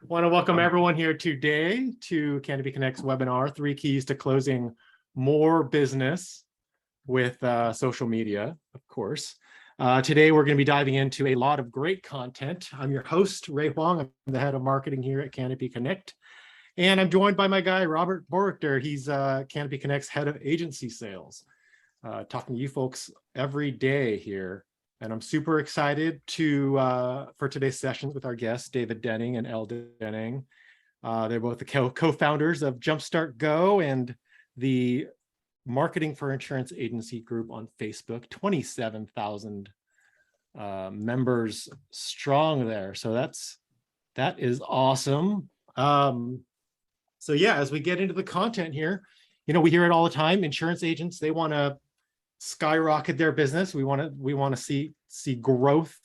Want to welcome everyone here today to Canopy Connect's webinar, 3 Keys to Closing More Business with Social Media, of course. Today, we're going to be diving into a lot of great content. I'm your host, Ray Huang. I'm the head of marketing here at Canopy Connect. And I'm joined by my guy, Robert Borichter. He's Canopy Connect's head of agency sales, talking to you folks every day here. And I'm super excited for today's sessions with our guests, David Denning and Elle Denning. They're both the co-founders of Jumpstart Go and the Marketing for Insurance Agency group on Facebook, 27,000 members strong there. So that is awesome. So yeah, as we get into the content here, we hear it all the time. Insurance agents, they want to skyrocket their business. We want to see growth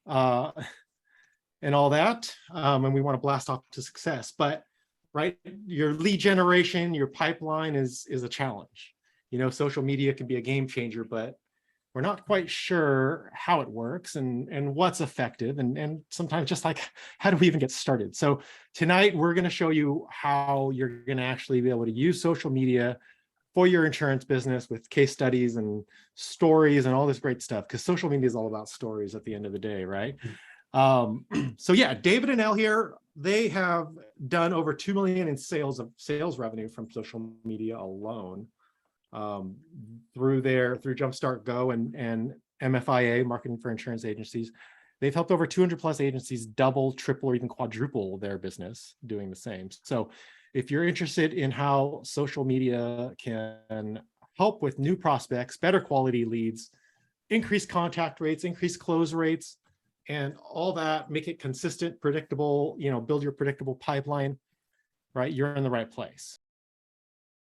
and all that, and we want to blast off to success. But right, your lead generation, your pipeline is a challenge. Social media can be a game changer, but we're not quite sure how it works and what's effective, and sometimes just like, how do we even get started? So tonight we're going to show you how you're going to actually be able to use social media for your insurance business with case studies and stories and all this great stuff, because social media is all about stories at the end of the day, right? So yeah, David and Elle here, they have done over 2 million in sales revenue from social media alone, through Jumpstart Go and MFIA, Marketing for Insurance Agencies. They've helped over 200 plus agencies double, triple, or even quadruple their business doing the same. So if you're interested in how social media can help with new prospects, better quality leads, increase contact rates, increase close rates, and all that, make it consistent, predictable, build your predictable pipeline, right? You're in the right place.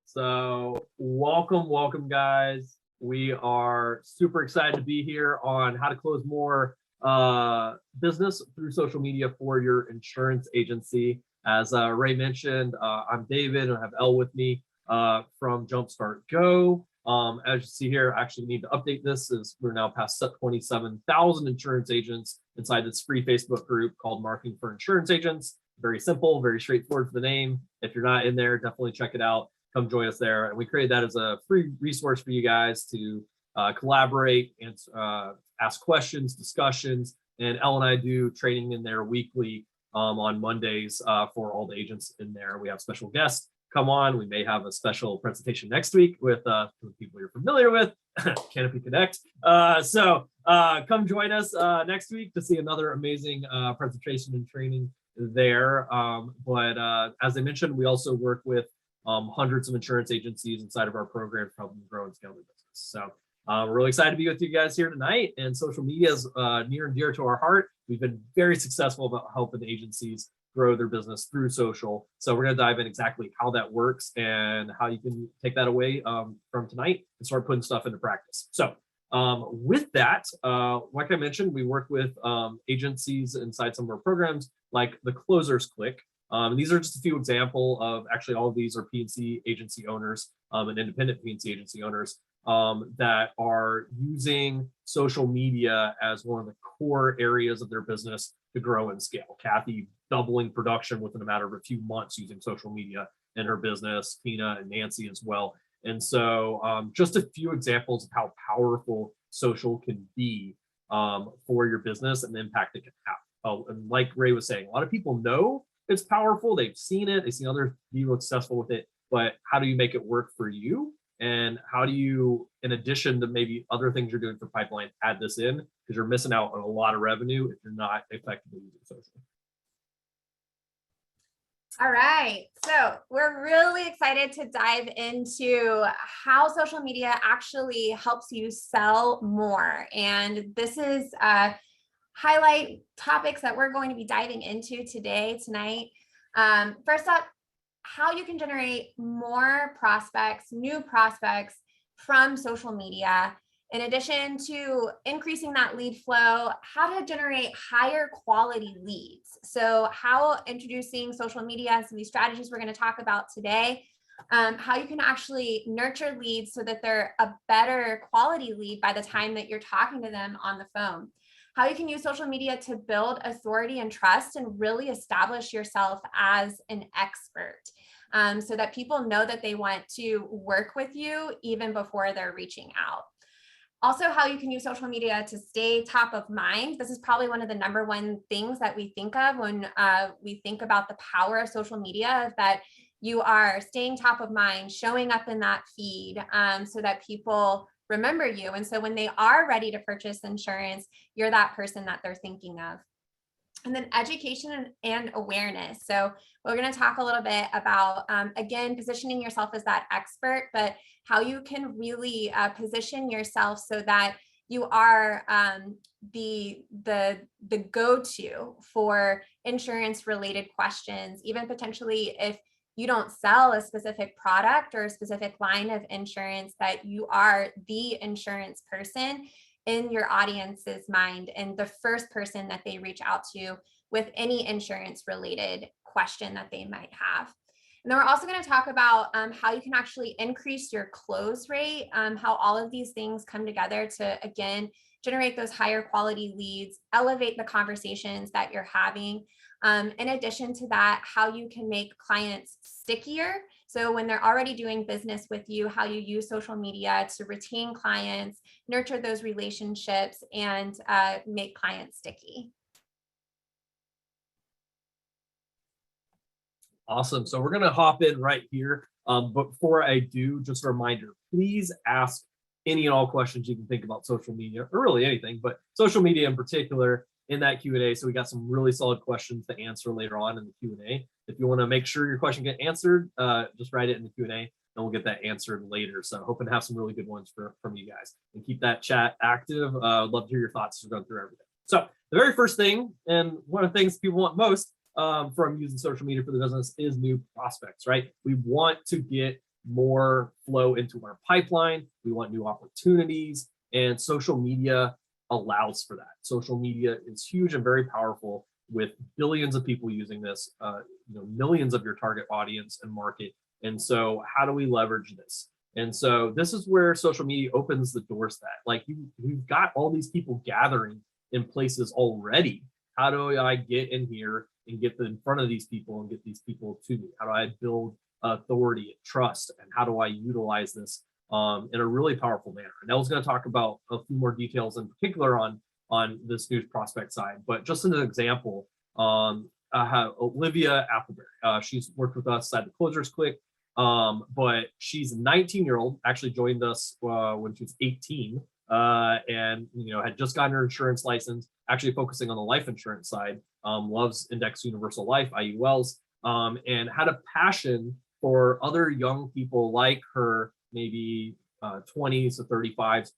So welcome guys. We are super excited to be here on how to close more business through social media for your insurance agency. As Ray mentioned, I'm David and I have Elle with me from Jumpstart Go. As you see here, I actually need to update this as we're now past 27,000 insurance agents inside this free Facebook group called Marketing for Insurance Agents. Very simple, very straightforward for the name. If you're not in there, definitely check it out. Come join us there. And we created that as a free resource for you guys to collaborate and ask questions, discussions. And Elle and I do training in there weekly on Mondays for all the agents in there. We have special guests come on. We may have a special presentation next week with people you're familiar with, Canopy Connect. So come join us next week to see another amazing presentation and training there. But as I mentioned, we also work with hundreds of insurance agencies inside of our program to help them grow and scale their business. So we're really excited to be with you guys here tonight. And social media is near and dear to our heart. We've been very successful about helping agencies grow their business through social. So we're going to dive in exactly how that works and how you can take that away from tonight and start putting stuff into practice. So with that, like I mentioned, we work with agencies inside some of our programs like the Closers Click. And these are just a few examples of, actually all of these are P&C agency owners and independent P&C agency owners that are using social media as one of the core areas of their business to grow and scale. Kathy doubling production within a matter of a few months using social media in her business, Tina and Nancy as well. And so just a few examples of how powerful social can be for your business and the impact it can have. And like Ray was saying, a lot of people know it's powerful. They've seen it. They've seen others be successful with it. But how do you make it work for you? And how do you, in addition to maybe other things you're doing for pipeline, add this in? Because you're missing out on a lot of revenue if you're not effectively using social. All right, so we're really excited to dive into how social media actually helps you sell more. And this is highlight topics that we're going to be diving into tonight. First up, how you can generate more prospects, new prospects from social media. In addition to increasing that lead flow, how to generate higher quality leads. So how introducing social media and some of these strategies we're going to talk about today, how you can actually nurture leads so that they're a better quality lead by the time that you're talking to them on the phone. how you can use social media to build authority and trust and really establish yourself as an expert, so that people know that they want to work with you even before they're reaching out. Also, how you can use social media to stay top of mind. This is probably one of the number one things that we think of when we think about the power of social media, is that you are staying top of mind, showing up in that feed, so that people remember you. And so when they are ready to purchase insurance, you're that person that they're thinking of. And then education and awareness. So we're going to talk a little bit about, again, positioning yourself as that expert, but how you can really position yourself so that you are the go-to for insurance related questions, even potentially if you don't sell a specific product or a specific line of insurance, that you are the insurance person in your audience's mind and the first person that they reach out to with any insurance related question that they might have. And then we're also going to talk about how you can actually increase your close rate, how all of these things come together to, again, generate those higher quality leads, elevate the conversations that you're having. In addition to that, how you can make clients stickier. So when they're already doing business with you, how you use social media to retain clients, nurture those relationships, and make clients sticky. Awesome. So we're going to hop in right here. But before I do, just a reminder, please ask any and all questions you can think about social media, or really anything, but social media in particular in that Q&A. So we got some really solid questions to answer later on in the Q&A. If you want to make sure your question get answered, just write it in the Q&A and we'll get that answered later. So hoping to have some really good ones from you guys, and keep that chat active. I'd love to hear your thoughts as we're going through everything. So the very first thing, and one of the things people want most from using social media for the business, is new prospects, right? We want to get more flow into our pipeline. We want new opportunities, and social media allows for that. Social media is huge and very powerful, with billions of people using this, millions of your target audience and market. And so how do we leverage this? And so this is where social media opens the doors to that. Like you've got all these people gathering in places already. How do I get in here and get in front of these people and get these people to me? How do I build authority and trust? And how do I utilize this in a really powerful manner? And Nell's going to talk about a few more details in particular on this new prospect side. But just as an example, I have Olivia Appleberry. She's worked with us at the Closers Click, but she's a 19-year-old, actually joined us when she was 18, and had just gotten her insurance license, actually focusing on the life insurance side, loves Index Universal Life, IULs, and had a passion for other young people like her, maybe 20s to 35s,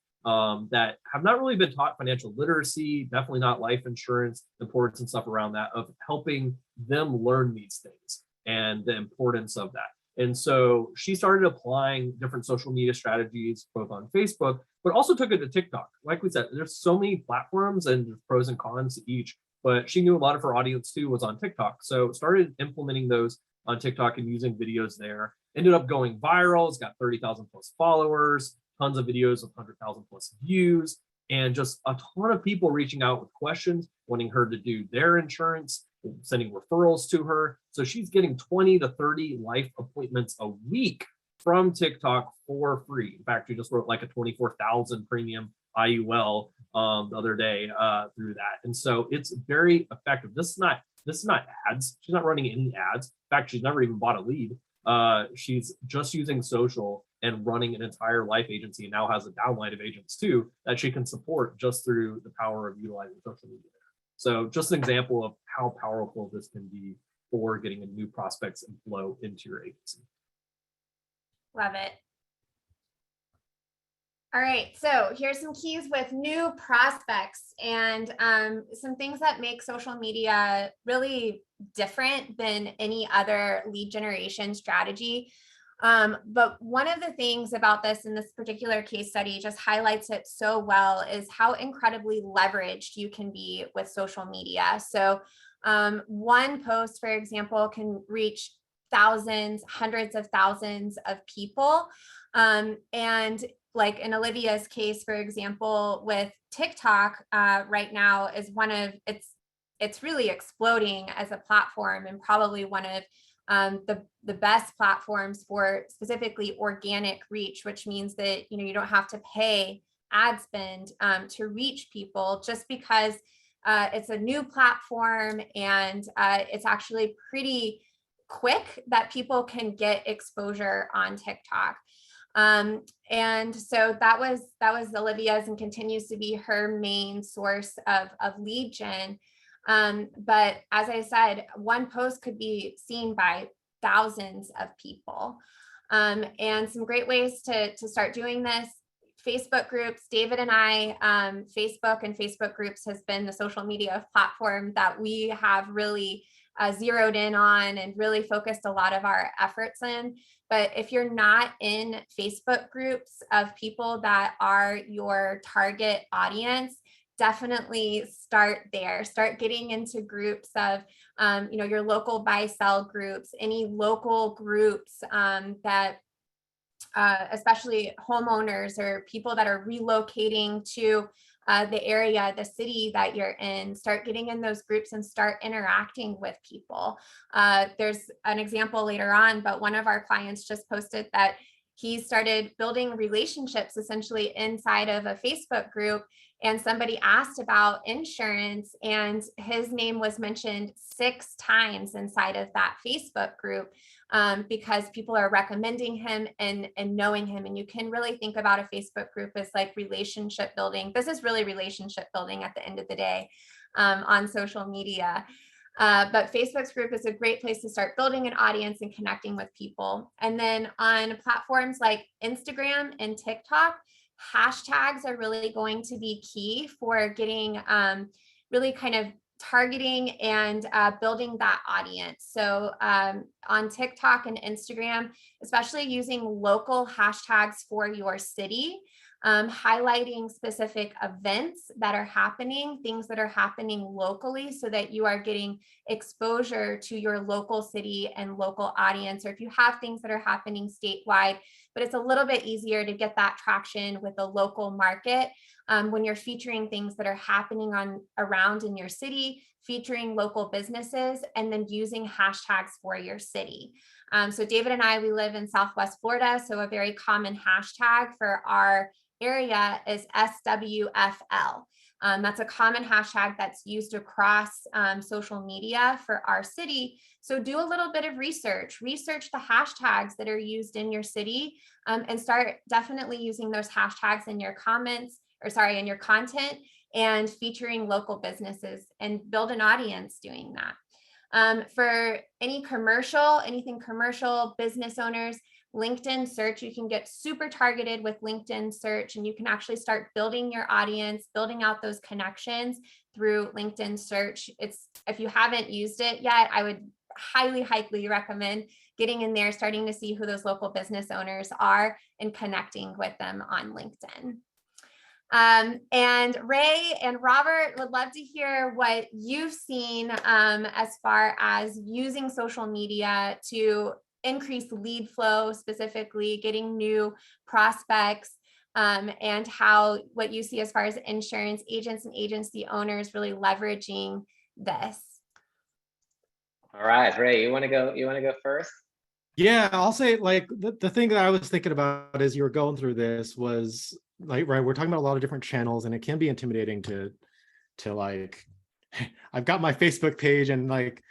that have not really been taught financial literacy, definitely not life insurance, importance and stuff around that, of helping them learn these things and the importance of that. And so she started applying different social media strategies, both on Facebook, but also took it to TikTok. Like we said, there's so many platforms and there's pros and cons to each, but she knew a lot of her audience too was on TikTok. So started implementing those on TikTok and using videos there. Ended up going viral. It's got 30,000 plus followers, tons of videos with 100,000 plus views, and just a ton of people reaching out with questions, wanting her to do their insurance, sending referrals to her. So she's getting 20 to 30 life appointments a week from TikTok for free. In fact, she just wrote like a 24,000 premium IUL the other day through that. And so it's very effective. This is not ads. She's not running any ads. In fact, she's never even bought a lead. She's just using social and running an entire life agency, and now has a downline of agents too that she can support just through the power of utilizing social media. So just an example of how powerful this can be for getting a new prospects and flow into your agency. Love it. All right, so here's some keys with new prospects and some things that make social media really different than any other lead generation strategy. But one of the things about this in this particular case study just highlights it so well is how incredibly leveraged you can be with social media. So one post, for example, can reach thousands, hundreds of thousands of people. And like in Olivia's case, for example, with TikTok right now is it's really exploding as a platform, and probably one of the best platforms for specifically organic reach, which means that, you don't have to pay ad spend to reach people, just because it's a new platform, and it's actually pretty quick that people can get exposure on TikTok. And so that was Olivia's and continues to be her main source of lead gen. But as I said, one post could be seen by thousands of people. And some great ways to start doing this: Facebook groups. David and I, Facebook and Facebook groups has been the social media platform that we have really zeroed in on and really focused a lot of our efforts in. But if you're not in Facebook groups of people that are your target audience, definitely start there. Start getting into groups of, your local buy sell groups, any local groups that especially homeowners or people that are relocating to the area, the city that you're in. Start getting in those groups and start interacting with people. There's an example later on, but one of our clients just posted that he started building relationships essentially inside of a Facebook group, and somebody asked about insurance, and his name was mentioned 6 times inside of that Facebook group, because people are recommending him and knowing him. And you can really think about a Facebook group as like relationship building. This is really relationship building at the end of the day on social media. But Facebook's group is a great place to start building an audience and connecting with people. And then on platforms like Instagram and TikTok, hashtags are really going to be key for getting really kind of targeting and building that audience. So on TikTok and Instagram, especially using local hashtags for your city, highlighting specific events that are happening, things that are happening locally, so that you are getting exposure to your local city and local audience. Or if you have things that are happening statewide, but it's a little bit easier to get that traction with a local market when you're featuring things that are happening around in your city, featuring local businesses, and then using hashtags for your city. So David and I, we live in Southwest Florida, so a very common hashtag for our area is SWFL. That's a common hashtag that's used across social media for our city. So do a little bit of research the hashtags that are used in your city, and start definitely using those hashtags in your in your content, and featuring local businesses, and build an audience doing that. For anything commercial, business owners, LinkedIn search, you can get super targeted with LinkedIn search, and you can actually start building your audience, building out those connections through LinkedIn search. If you haven't used it yet, I would highly recommend getting in there, starting to see who those local business owners are and connecting with them on LinkedIn. And Ray and Robert, would love to hear what you've seen as far as using social media to increase lead flow, specifically getting new prospects, and what you see as far as insurance agents and agency owners really leveraging this. All right, Ray, you want to go first? Yeah, I'll say, like, the thing that I was thinking about as you were going through this was, like, right, we're talking about a lot of different channels, and it can be intimidating to like, I've got my Facebook page, and like,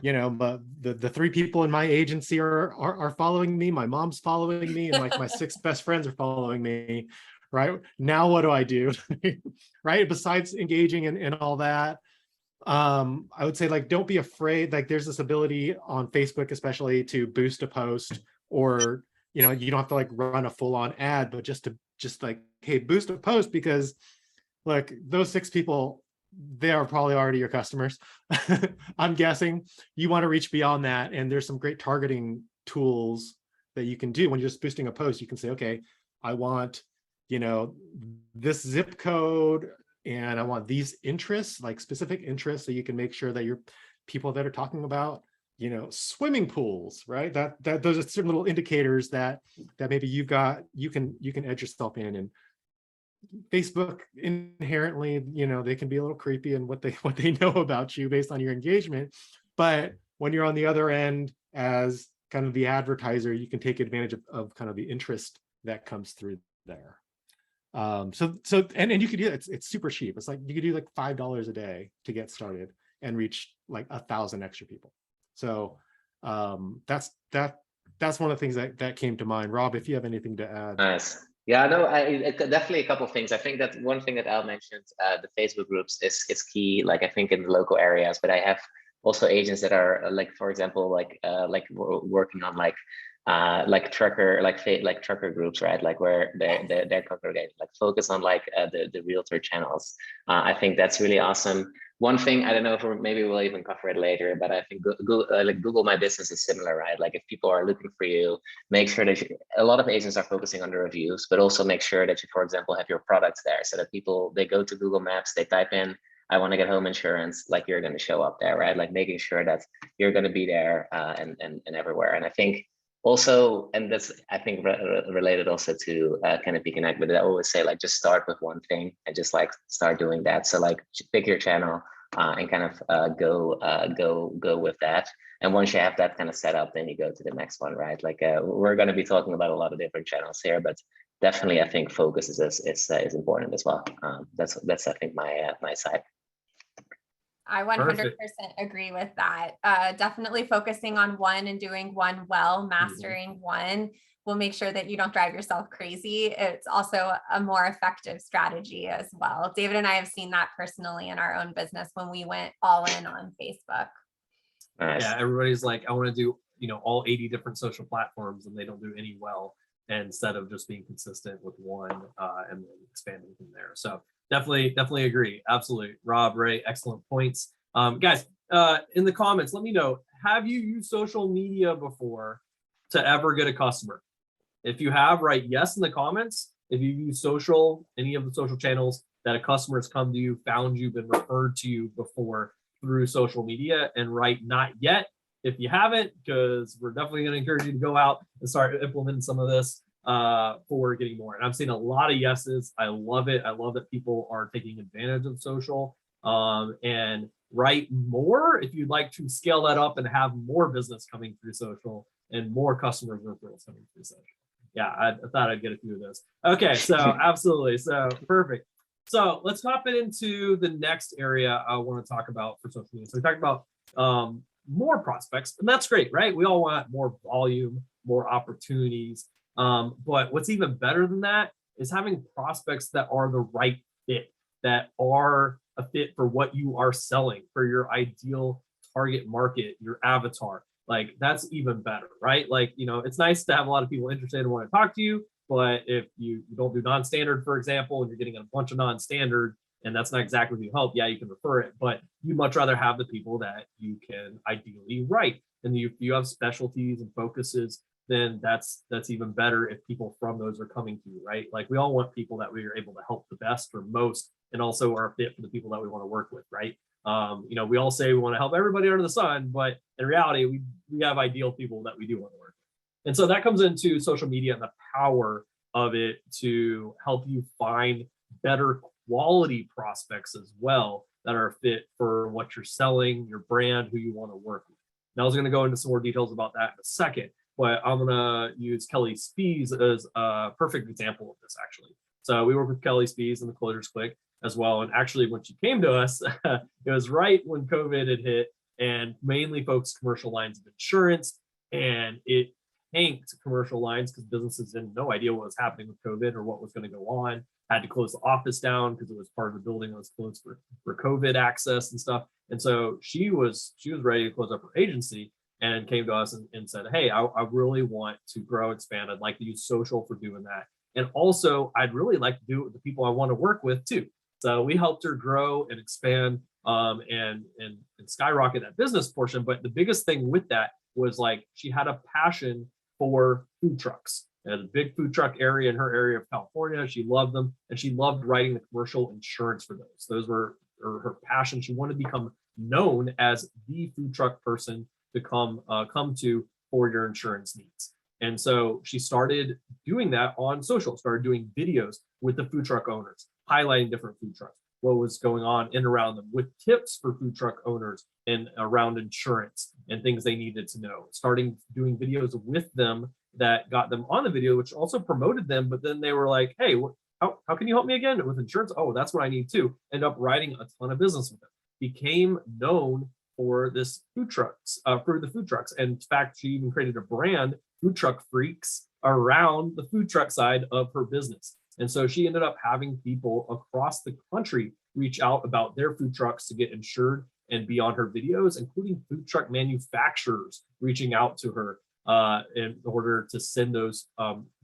but the 3 people in my agency are following me. My mom's following me, and like my 6 best friends are following me. Right now, what do I do? Right, besides engaging in all that, I would say, like, don't be afraid. Like, there's this ability on Facebook especially to boost a post, or you don't have to like run a full-on ad, but just like, hey, boost a post, because look, those 6 people, they are probably already your customers. I'm guessing you want to reach beyond that, and there's some great targeting tools that you can do when you're just boosting a post. You can say, okay, I want this zip code, and I want these interests, like specific interests, so you can make sure that your people that are talking about swimming pools, right? That those are certain little indicators that maybe you can edge yourself in. And Facebook inherently, they can be a little creepy in what they know about you based on your engagement. But when you're on the other end as kind of the advertiser, you can take advantage of kind of the interest that comes through there. And you could do it. It's super cheap. It's like you could do like $5 a day to get started and reach like 1,000 extra people. So that's one of the things that came to mind. Rob, if you have anything to add. Nice. Yeah, no, definitely a couple of things. I think that one thing that Al mentioned, the Facebook groups is key. Like I think in the local areas, but I have also agents that are like, for example, like working on like trucker groups, right? Like where they're congregating, like focus on like the realtor channels. I think that's really awesome. One thing, I don't know if maybe we'll even cover it later, but I think Google My Business is similar, right? Like if people are looking for you, make sure that a lot of agents are focusing on the reviews, but also make sure that you, for example, have your products there so that people, they go to Google Maps, they type in, I want to get home insurance, like you're going to show up there, right? Like making sure that you're going to be there and everywhere. And I think also, and that's, I think, related also to Canopy Connect, but I always say, like, just start with one thing and just like start doing that. So like pick your channel and kind of go with that. And once you have that kind of set up, then you go to the next one, right? Like we're going to be talking about a lot of different channels here, but definitely I think focus is important as well. That's I think my side. I 100% agree with that. Definitely focusing on one and doing one well, mastering one will make sure that you don't drive yourself crazy. It's also a more effective strategy as well. David and I have seen that personally in our own business when we went all in on Facebook. Nice. Yeah, everybody's like, I want to do, all 80 different social platforms, and they don't do any well, instead of just being consistent with one and then expanding from there. So definitely agree. Absolutely. Rob, Ray, excellent points. Guys, in the comments, let me know, have you used social media before to ever get a customer? If you have, write yes in the comments. If you use any of the social channels that a customer has come to you, found you, been referred to you before through social media, and write not yet if you haven't, because we're definitely going to encourage you to go out and start implementing some of this for getting more. And I'm seeing a lot of yeses. I love it. I love that people are taking advantage of social. And write more if you'd like to scale that up and have more business coming through social and more customer referrals coming through social. Yeah, I thought I'd get a few of those. Okay, so absolutely. So perfect. So let's hop into the next area I want to talk about for social media. So we talked about more prospects, and that's great, right? We all want more volume, more opportunities. But what's even better than that is having prospects that are the right fit, that are a fit for what you are selling, for your ideal target market, your avatar. Like that's even better, right? Like, it's nice to have a lot of people interested and want to talk to you, but if you don't do non-standard, for example, and you're getting a bunch of non-standard, and that's not exactly what you hope, yeah, you can refer it, but you'd much rather have the people that you can ideally write. And if you have specialties and focuses, then that's even better if people from those are coming to you, right? Like we all want people that we are able to help the best or most, and also are a fit for the people that we want to work with, right? We all say we want to help everybody under the sun, but in reality, we have ideal people that we do want to work with. And so that comes into social media and the power of it to help you find better quality prospects as well that are a fit for what you're selling, your brand, who you want to work with. Now I was going to go into some more details about that in a second, but I'm going to use Kelly Spies as a perfect example of this, actually. So we work with Kelly Spies and the Closers Click as well. And actually, when she came to us, it was right when COVID had hit, and mainly focused commercial lines of insurance. And it tanked commercial lines because businesses didn't no idea what was happening with COVID or what was going to go on. Had to close the office down because it was part of the building that was closed for COVID access and stuff. And so she was ready to close up her agency and came to us and said, hey, I really want to grow, expand. I'd like to use social for doing that. And also, I'd really like to do it with the people I want to work with too. So we helped her grow and expand and skyrocket that business portion. But the biggest thing with that was like she had a passion for food trucks. There's a big food truck area in her area of California. She loved them, and she loved writing the commercial insurance for those. Those were her passion. She wanted to become known as the food truck person to come to for your insurance needs. And so she started doing that on social, started doing videos with the food truck owners, highlighting different food trucks, what was going on in and around them, with tips for food truck owners and around insurance and things they needed to know. Starting doing videos with them that got them on the video, which also promoted them. But then they were like, hey, how can you help me again with insurance? Oh, that's what I need too. End up writing a ton of business with them. Became known for this food trucks, for the food trucks. And in fact, she even created a brand, Food Truck Freaks, around the food truck side of her business. And so she ended up having people across the country reach out about their food trucks to get insured and be on her videos, including food truck manufacturers reaching out to her in order to send those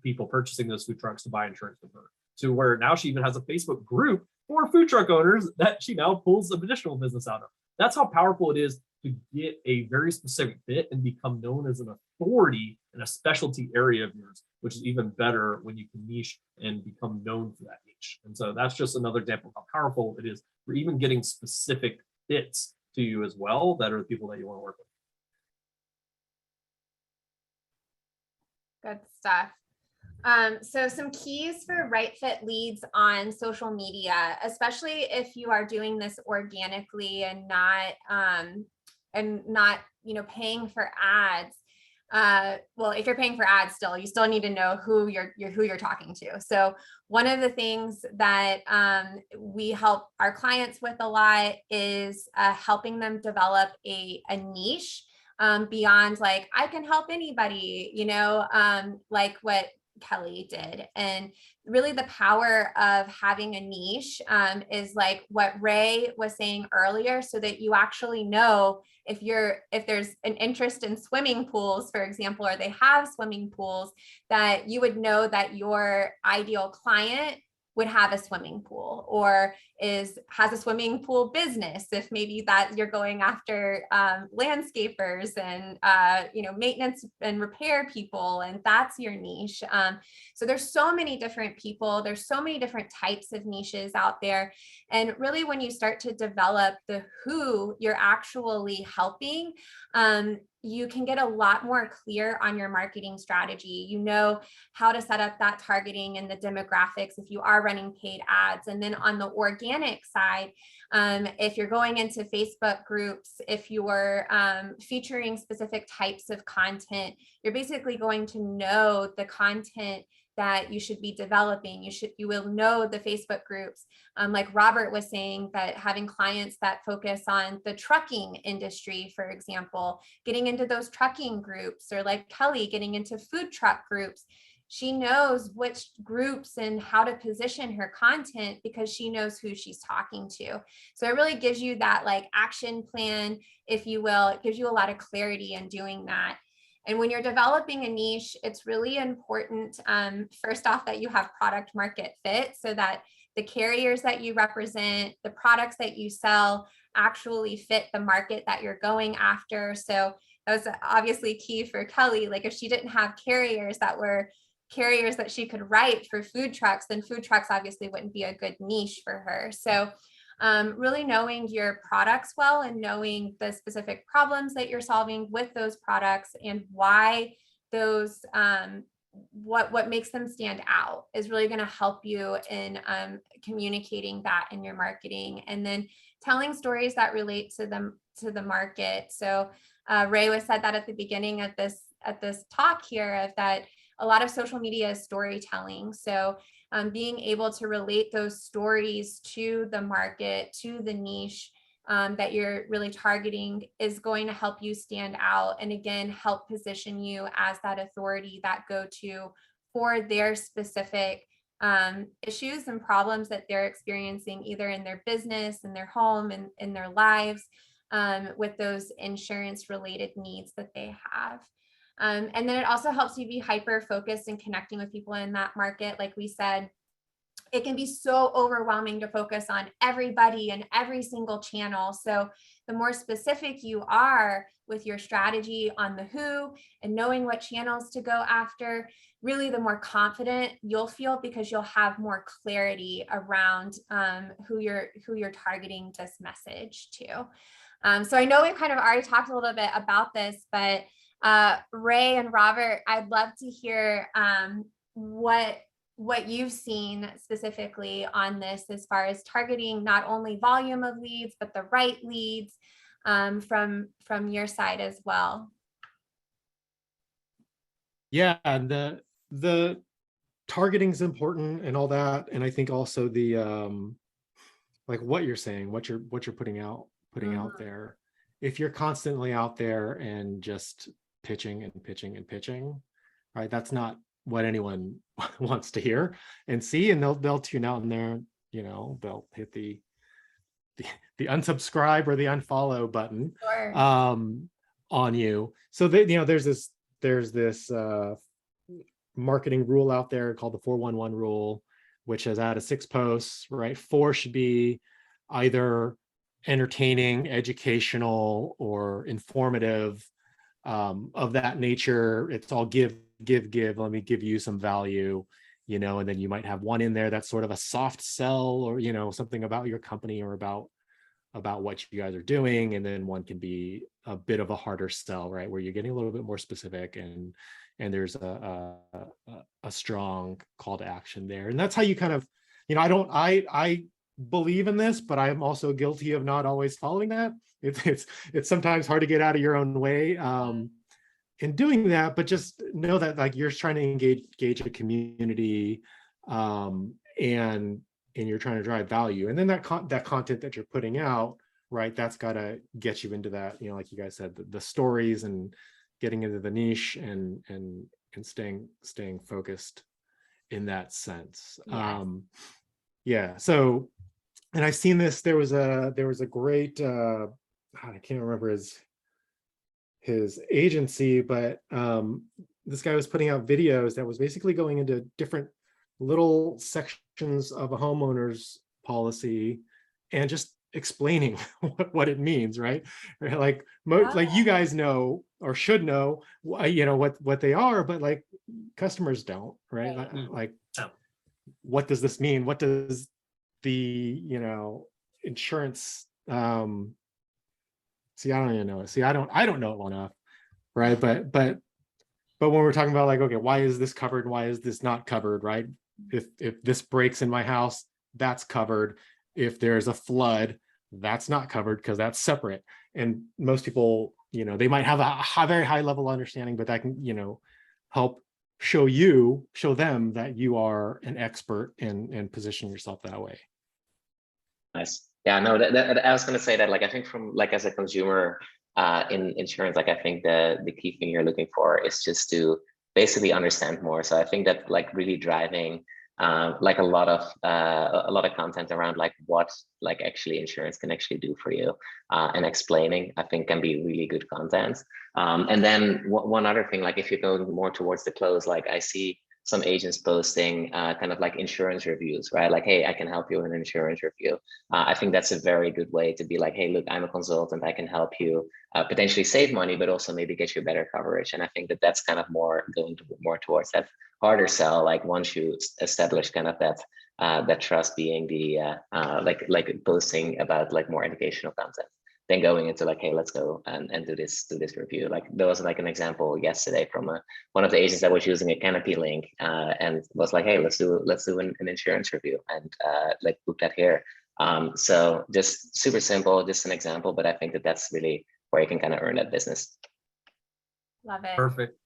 people purchasing those food trucks to buy insurance with her. To where now she even has a Facebook group for food truck owners that she now pulls some additional business out of. That's how powerful it is to get a very specific fit and become known as an authority in a specialty area of yours, which is even better when you can niche and become known for that niche. And so that's just another example of how powerful it is for even getting specific fits to you as well that are the people that you want to work with. Good stuff. So some keys for right fit leads on social media, especially if you are doing this organically and not, paying for ads. Well, if you're paying for ads still, you still need to know who you're talking to. So one of the things that we help our clients with a lot is helping them develop a niche beyond like, I can help anybody, like what Kelly did. And really the power of having a niche is like what Ray was saying earlier, so that you actually know if there's an interest in swimming pools, for example, or they have swimming pools, that you would know that your ideal client would have a swimming pool or has a swimming pool business. If maybe that you're going after landscapers and maintenance and repair people, and that's your niche. So there's so many different people, there's so many different types of niches out there. And really when you start to develop the who you're actually helping, you can get a lot more clear on your marketing strategy. You know how to set up that targeting and the demographics if you are running paid ads. And then on the organic side, if you're going into Facebook groups, if you're featuring specific types of content, you're basically going to know the content that you should be developing. You will know the Facebook groups. Like Robert was saying, that having clients that focus on the trucking industry, for example, getting into those trucking groups, or like Kelly getting into food truck groups. She knows which groups and how to position her content because she knows who she's talking to. So it really gives you that like action plan, if you will. It gives you a lot of clarity in doing that. And when you're developing a niche, it's really important, first off, that you have product market fit, so that the carriers that you represent, the products that you sell actually fit the market that you're going after. So that was obviously key for Kelly. Like if she didn't have carriers that she could write for food trucks, then food trucks obviously wouldn't be a good niche for her. So really knowing your products well and knowing the specific problems that you're solving with those products and why those, what makes them stand out is really going to help you in communicating that in your marketing, and then telling stories that relate to the market. So Ray was said that at the beginning of this talk here, of that a lot of social media is storytelling. So being able to relate those stories to the market, to the niche that you're really targeting, is going to help you stand out, and again, help position you as that authority, that go-to for their specific issues and problems that they're experiencing, either in their business, in their home, and in their lives, with those insurance related needs that they have. And then it also helps you be hyper focused and connecting with people in that market. Like we said, it can be so overwhelming to focus on everybody and every single channel. So the more specific you are with your strategy on the who and knowing what channels to go after, really the more confident you'll feel, because you'll have more clarity around who you're targeting this message to. So I know we've kind of already talked a little bit about this, but Ray and Robert, I'd love to hear what you've seen specifically on this as far as targeting not only volume of leads, but the right leads from your side as well. Yeah, and the targeting is important and all that, and I think also the like what you're saying, what you're putting out there. If you're constantly out there and just pitching and pitching and pitching, right? That's not what anyone wants to hear and see, and they'll tune out, and they're, you know, they'll hit the unsubscribe or the unfollow button Sure. on you. So that, you know, there's this marketing rule out there called the 411 rule, which has out of 6 posts, right? 4 should be either entertaining, educational, or informative, of that nature. It's all give. Let me give you some value, you know, and then you might have one in there that's sort of a soft sell, or, you know, something about your company or about what you guys are doing. And then one can be a bit of a harder sell, right? Where you're getting a little bit more specific, and there's a strong call to action there. And that's how you kind of, you know, I believe in this, but I'm also guilty of not always following that. It's sometimes hard to get out of your own way in doing that, but just know that, like, you're trying to engage a community, and you're trying to drive value, and then that content that you're putting out, right, that's got to get you into that, you know, like you guys said, the stories, and getting into the niche, and staying focused in that sense. Yes. Yeah, so, and I've seen this, there was a great I can't remember his agency, but this guy was putting out videos that was basically going into different little sections of a homeowner's policy and just explaining what it means, right? Like like you guys know, or should know, you know, what they are, but like customers don't, right? Like, what does this mean? What does the, you know, insurance, see, I don't even know it. See, I don't know it well enough, right? But when we're talking about, like, okay, why is this covered? Why is this not covered, right? If this breaks in my house, that's covered. If there's a flood, that's not covered, because that's separate. And most people, you know, they might have a very high level understanding, but that can, you know, help show them that you are an expert, and position yourself that way. Nice. Yeah, no, that I was going to say that, like, I think from, like, as a consumer in insurance, like, I think the key thing you're looking for is just to basically understand more. So I think that, like, really driving like a lot of content around, like, what, like, actually insurance can actually do for you, and explaining, I think, can be really good content. And then one other thing, like, if you're going more towards the close, like, I see some agents posting kind of like insurance reviews, right? Like, hey, I can help you with an insurance review. I think that's a very good way to be like, hey, look, I'm a consultant, I can help you potentially save money, but also maybe get you better coverage. And I think that that's kind of more going more towards that harder sell, like, once you establish kind of that trust, being the like posting about, like, more educational content, then going into, like, hey, let's go and do this review. Like, there was, like, an example yesterday from one of the agents that was using a Canopy link and was like, hey, let's do an insurance review, and like, book that here. So just super simple, just an example, but I think that that's really where you can kind of earn that business. Love it. Perfect.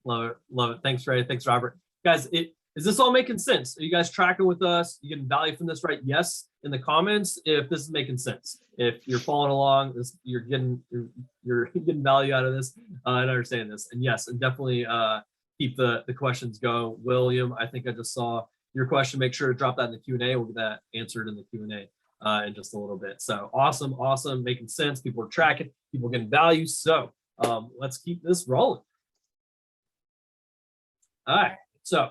Love it. Thanks, Ray. Thanks, Robert. Guys, is this all making sense? Are you guys tracking with us? You getting value from this, right? Yes, in the comments if this is making sense. If you're following along, you're getting value out of this and understanding this. And yes, and definitely keep the questions going. William, I think I just saw your question. Make sure to drop that in the Q&A. We'll get that answered in the Q&A in just a little bit. So awesome, making sense. People are tracking, people are getting value. So let's keep this rolling. All right, so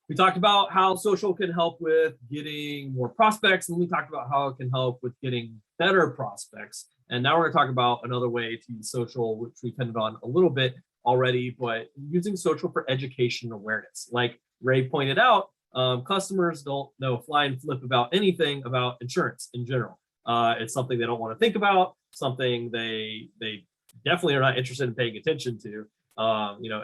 we talked about how social can help with getting more prospects, and we talked about how it can help with getting better prospects. And now we're going to talk about another way to use social, which we depended on a little bit already, but using social for education awareness. Like Ray pointed out, customers don't know fly and flip about anything about insurance in general. It's something they don't want to think about. something they definitely are not interested in paying attention to.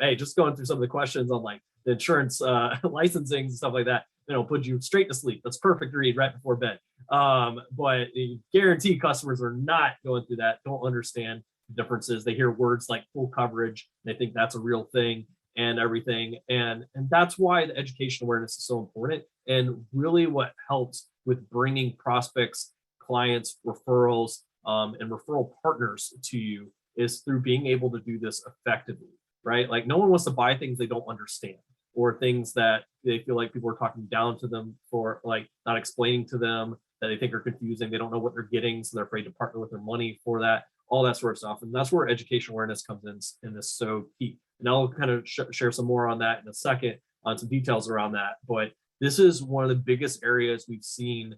Hey, just going through some of the questions on like the insurance licensing and stuff like that, put you straight to sleep. That's perfect read right before bed. But guarantee customers are not going through that, don't understand the differences. They hear words like full coverage, they think that's a real thing and everything. And that's why the education awareness is so important. And really what helps with bringing prospects, clients, referrals, and referral partners to you is through being able to do this effectively, right? Like no one wants to buy things they don't understand, or things that they feel like people are talking down to them for, like not explaining to them, that they think are confusing. They don't know what they're getting, so they're afraid to partner with their money for that, all that sort of stuff. And that's where education awareness comes in, and is so key. And I'll kind of share some more on that in a second, on some details around that. But this is one of the biggest areas we've seen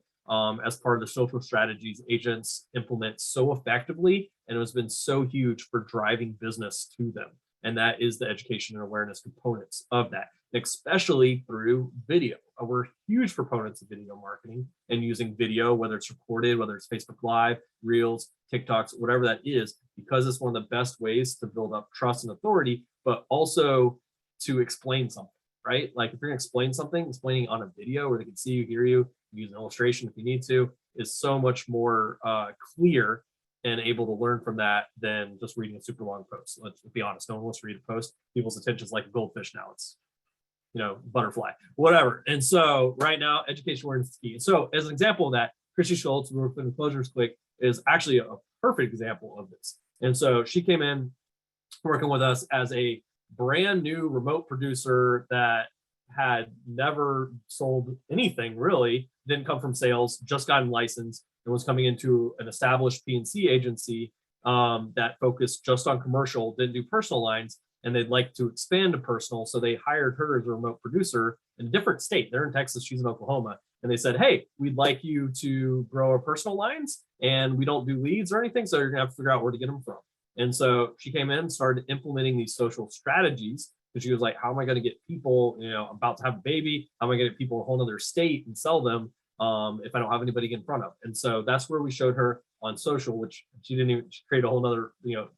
as part of the social strategies agents implement so effectively, and it has been so huge for driving business to them. And that is the education and awareness components of that, especially through video. We're huge proponents of video marketing and using video, whether it's recorded, whether it's Facebook Live, Reels, TikToks, whatever that is, because it's one of the best ways to build up trust and authority, but also to explain something, right? Like if you're gonna explain something, explaining on a video where they can see you, hear you, use an illustration if you need to, is so much more clear and able to learn from that than just reading a super long post. Let's be honest, no one wants to read a post. People's attention is like a goldfish now. It's, butterfly, whatever. And so right now, education awareness is key. And so as an example of that, Christy Schultz, who worked in Closures Click, is actually a perfect example of this. And so she came in working with us as a brand new remote producer that had never sold anything really, didn't come from sales, just gotten licensed, and was coming into an established P&C agency that focused just on commercial, didn't do personal lines, and they'd like to expand to personal. So they hired her as a remote producer in a different state. They're in Texas, she's in Oklahoma. And they said, hey, we'd like you to grow our personal lines, and we don't do leads or anything, so you're gonna have to figure out where to get them from. And so she came in and started implementing these social strategies, because she was like, how am I going to get people, about to have a baby? How am I going to get people in a whole other state and sell them if I don't have anybody to get in front of? And so that's where we showed her on social, which she didn't even create a whole nother,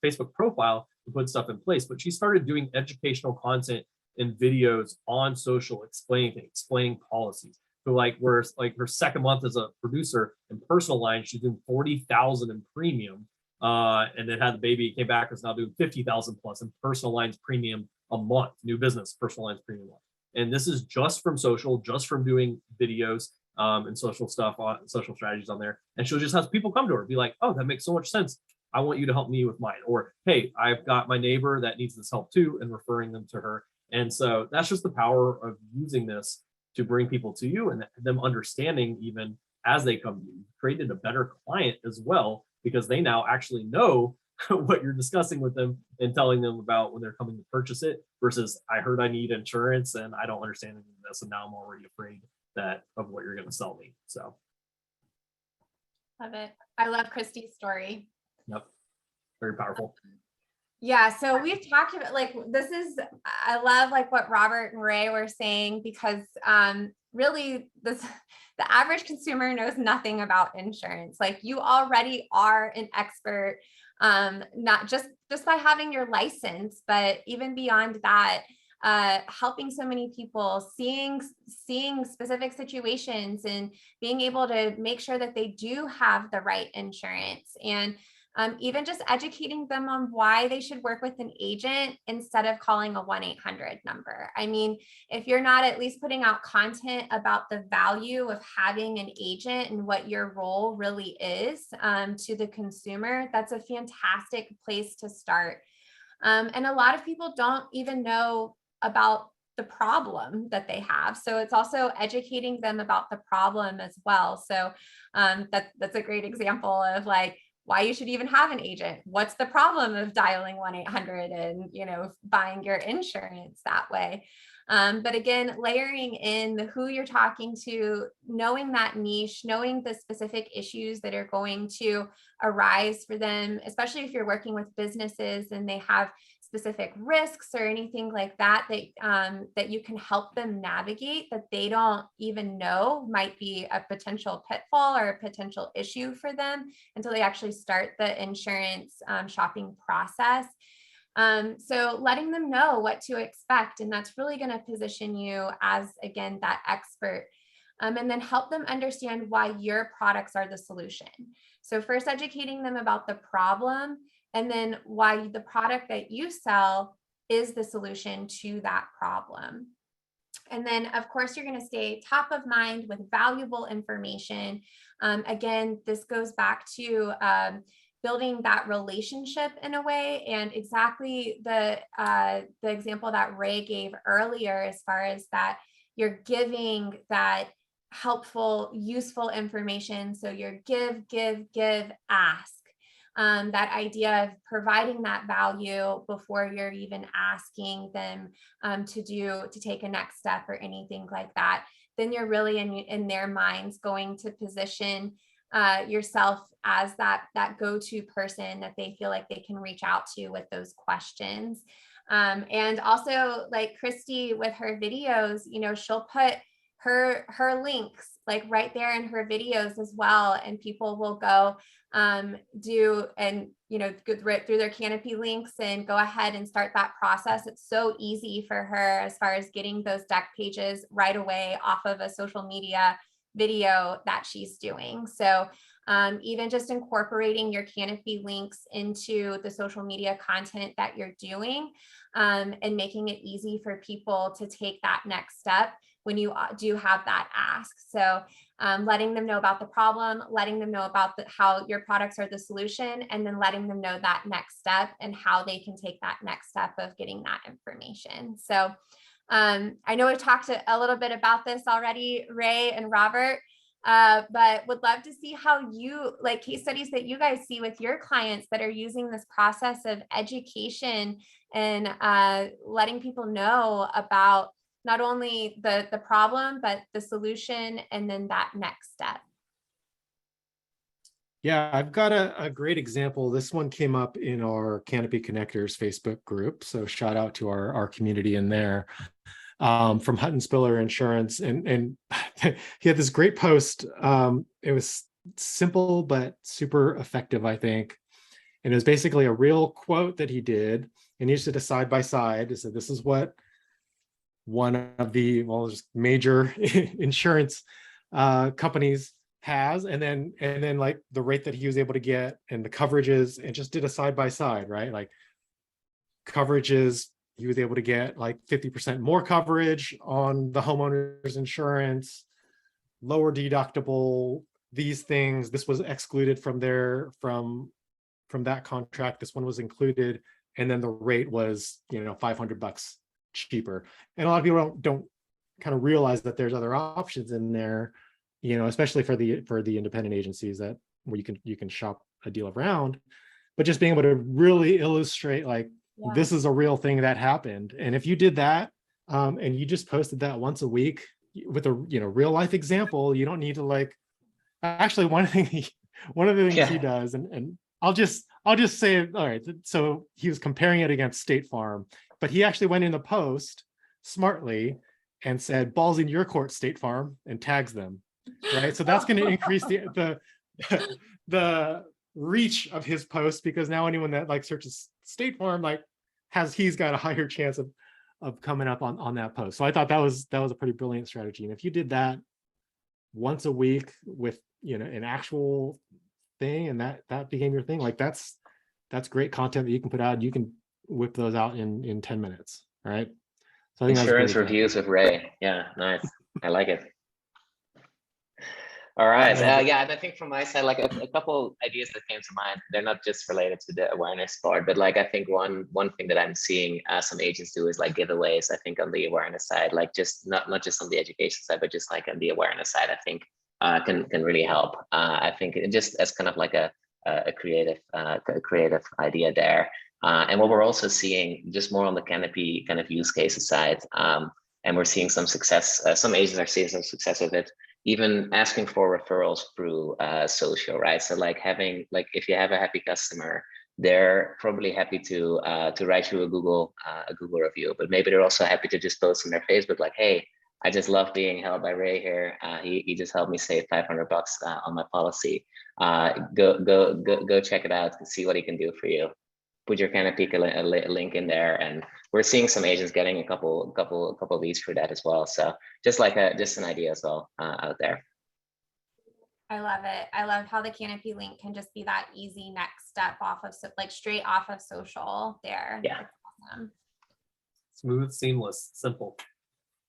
Facebook profile to put stuff in place, but she started doing educational content and videos on social, explaining things, explaining policies. So like we're like her second month as a producer in personal line, she's doing 40,000 in premium. And then had the baby, came back, is now doing 50,000 plus in personal lines premium a month, new business, personal lines premium a month. And this is just from social, just from doing videos and social stuff on social strategies on there. And she'll just have people come to her, be like, oh, that makes so much sense. I want you to help me with mine. Or, hey, I've got my neighbor that needs this help too, and referring them to her. And so that's just the power of using this to bring people to you, and them understanding even as they come to you. You've created a better client as well, because they now actually know what you're discussing with them and telling them about when they're coming to purchase it, versus I heard I need insurance and I don't understand any of this, and now I'm already afraid of what you're going to sell me. So Love it. I love Christy's story. Yep, very powerful. Yeah, so we've talked about I love like what Robert and Ray were saying, because really the average consumer knows nothing about insurance. Like you already are an expert, not just by having your license, but even beyond that, helping so many people, seeing specific situations and being able to make sure that they do have the right insurance, and even just educating them on why they should work with an agent instead of calling a 1-800 number. I mean, if you're not at least putting out content about the value of having an agent and what your role really is to the consumer, that's a fantastic place to start. And a lot of people don't even know about the problem that they have. So it's also educating them about the problem as well. So that's a great example of like why you should even have an agent. What's the problem of dialing 1-800 and, buying your insurance that way? But again, layering in who you're talking to, knowing that niche, knowing the specific issues that are going to arise for them, especially if you're working with businesses and they have specific risks or anything like that, that you can help them navigate that they don't even know might be a potential pitfall or a potential issue for them until they actually start the insurance shopping process. So letting them know what to expect, and that's really going to position you as, again, that expert. And then help them understand why your products are the solution. So first educating them about the problem, and then why the product that you sell is the solution to that problem. And then, of course, you're going to stay top of mind with valuable information. Again, this goes back to building that relationship in a way, and exactly the example that Ray gave earlier, as far as that you're giving that helpful, useful information. So you're give, ask. That idea of providing that value before you're even asking them to take a next step or anything like that, then you're really in their minds going to position yourself as that go-to person that they feel like they can reach out to with those questions. And also, like Christy with her videos, she'll put her links like right there in her videos as well, and people will go do and go right through their Canopy links and go ahead and start that process. It's so easy for her as far as getting those deck pages right away off of a social media video that she's doing. So even just incorporating your Canopy links into the social media content that you're doing, and making it easy for people to take that next step when you do have that ask. So letting them know about the problem, letting them know about how your products are the solution, and then letting them know that next step and how they can take that next step of getting that information. So I know we've talked a little bit about this already, Ray and Robert, but would love to see how you, like case studies that you guys see with your clients that are using this process of education and letting people know about not only the problem, but the solution, and then that next step. Yeah, I've got a great example. This one came up in our Canopy Connectors Facebook group. So shout out to our community in there, from Hutton Spiller Insurance. And he had this great post. It was simple, but super effective, I think. And it was basically a real quote that he did. And he just did a side by side. He said, this is what one of the just major insurance companies has, and then like the rate that he was able to get and the coverages, and just did a side by side, right? Like coverages, he was able to get like 50% more coverage on the homeowner's insurance, lower deductible, these things. This was excluded from that contract. This one was included, and then the rate was $500 cheaper. And a lot of people don't kind of realize that there's other options in there, especially for the independent agencies that where you can shop a deal around. But just being able to really illustrate this is a real thing that happened. And if you did that, and you just posted that once a week with a real life example, you don't need to actually one of the things he does, and I'll just say it. All right, so he was comparing it against State Farm, but he actually went in the post smartly and said, "Balls in your court, State Farm," and tags them, right? So that's going to increase the reach of his post, because now anyone that searches State Farm he's got a higher chance of coming up on that post. So I thought that was a pretty brilliant strategy. And if you did that once a week with an actual thing, and that became your thing, that's great content that you can put out. You can whip those out in 10 minutes, right? So I think insurance reviews with Ray. Yeah, nice. I like it. All right. Yeah, and I think from my side, a couple ideas that came to mind. They're not just related to the awareness part, but I think one thing that I'm seeing some agents do is giveaways. I think on the awareness side, just not just on the education side, but just on the awareness side, I think can really help. I think just as kind of a creative idea there. And what we're also seeing, just more on the Canopy kind of use cases side, and we're seeing some success. Some agents are seeing some success with it. even asking for referrals through social, right? So like having, like if you have a happy customer, they're probably happy to write you a Google review, but maybe they're also happy to just post on their Facebook like, hey, I just love being held by Ray here. He just helped me save $500 on my policy. Go check it out and see what he can do for you. Put your Canopy link in there, and we're seeing some agents getting a couple leads for that as well. So just an idea as well out there. I love it. I love how the Canopy link can just be that easy next step off of, like straight off of social there. Yeah. That's awesome. Smooth, seamless, simple.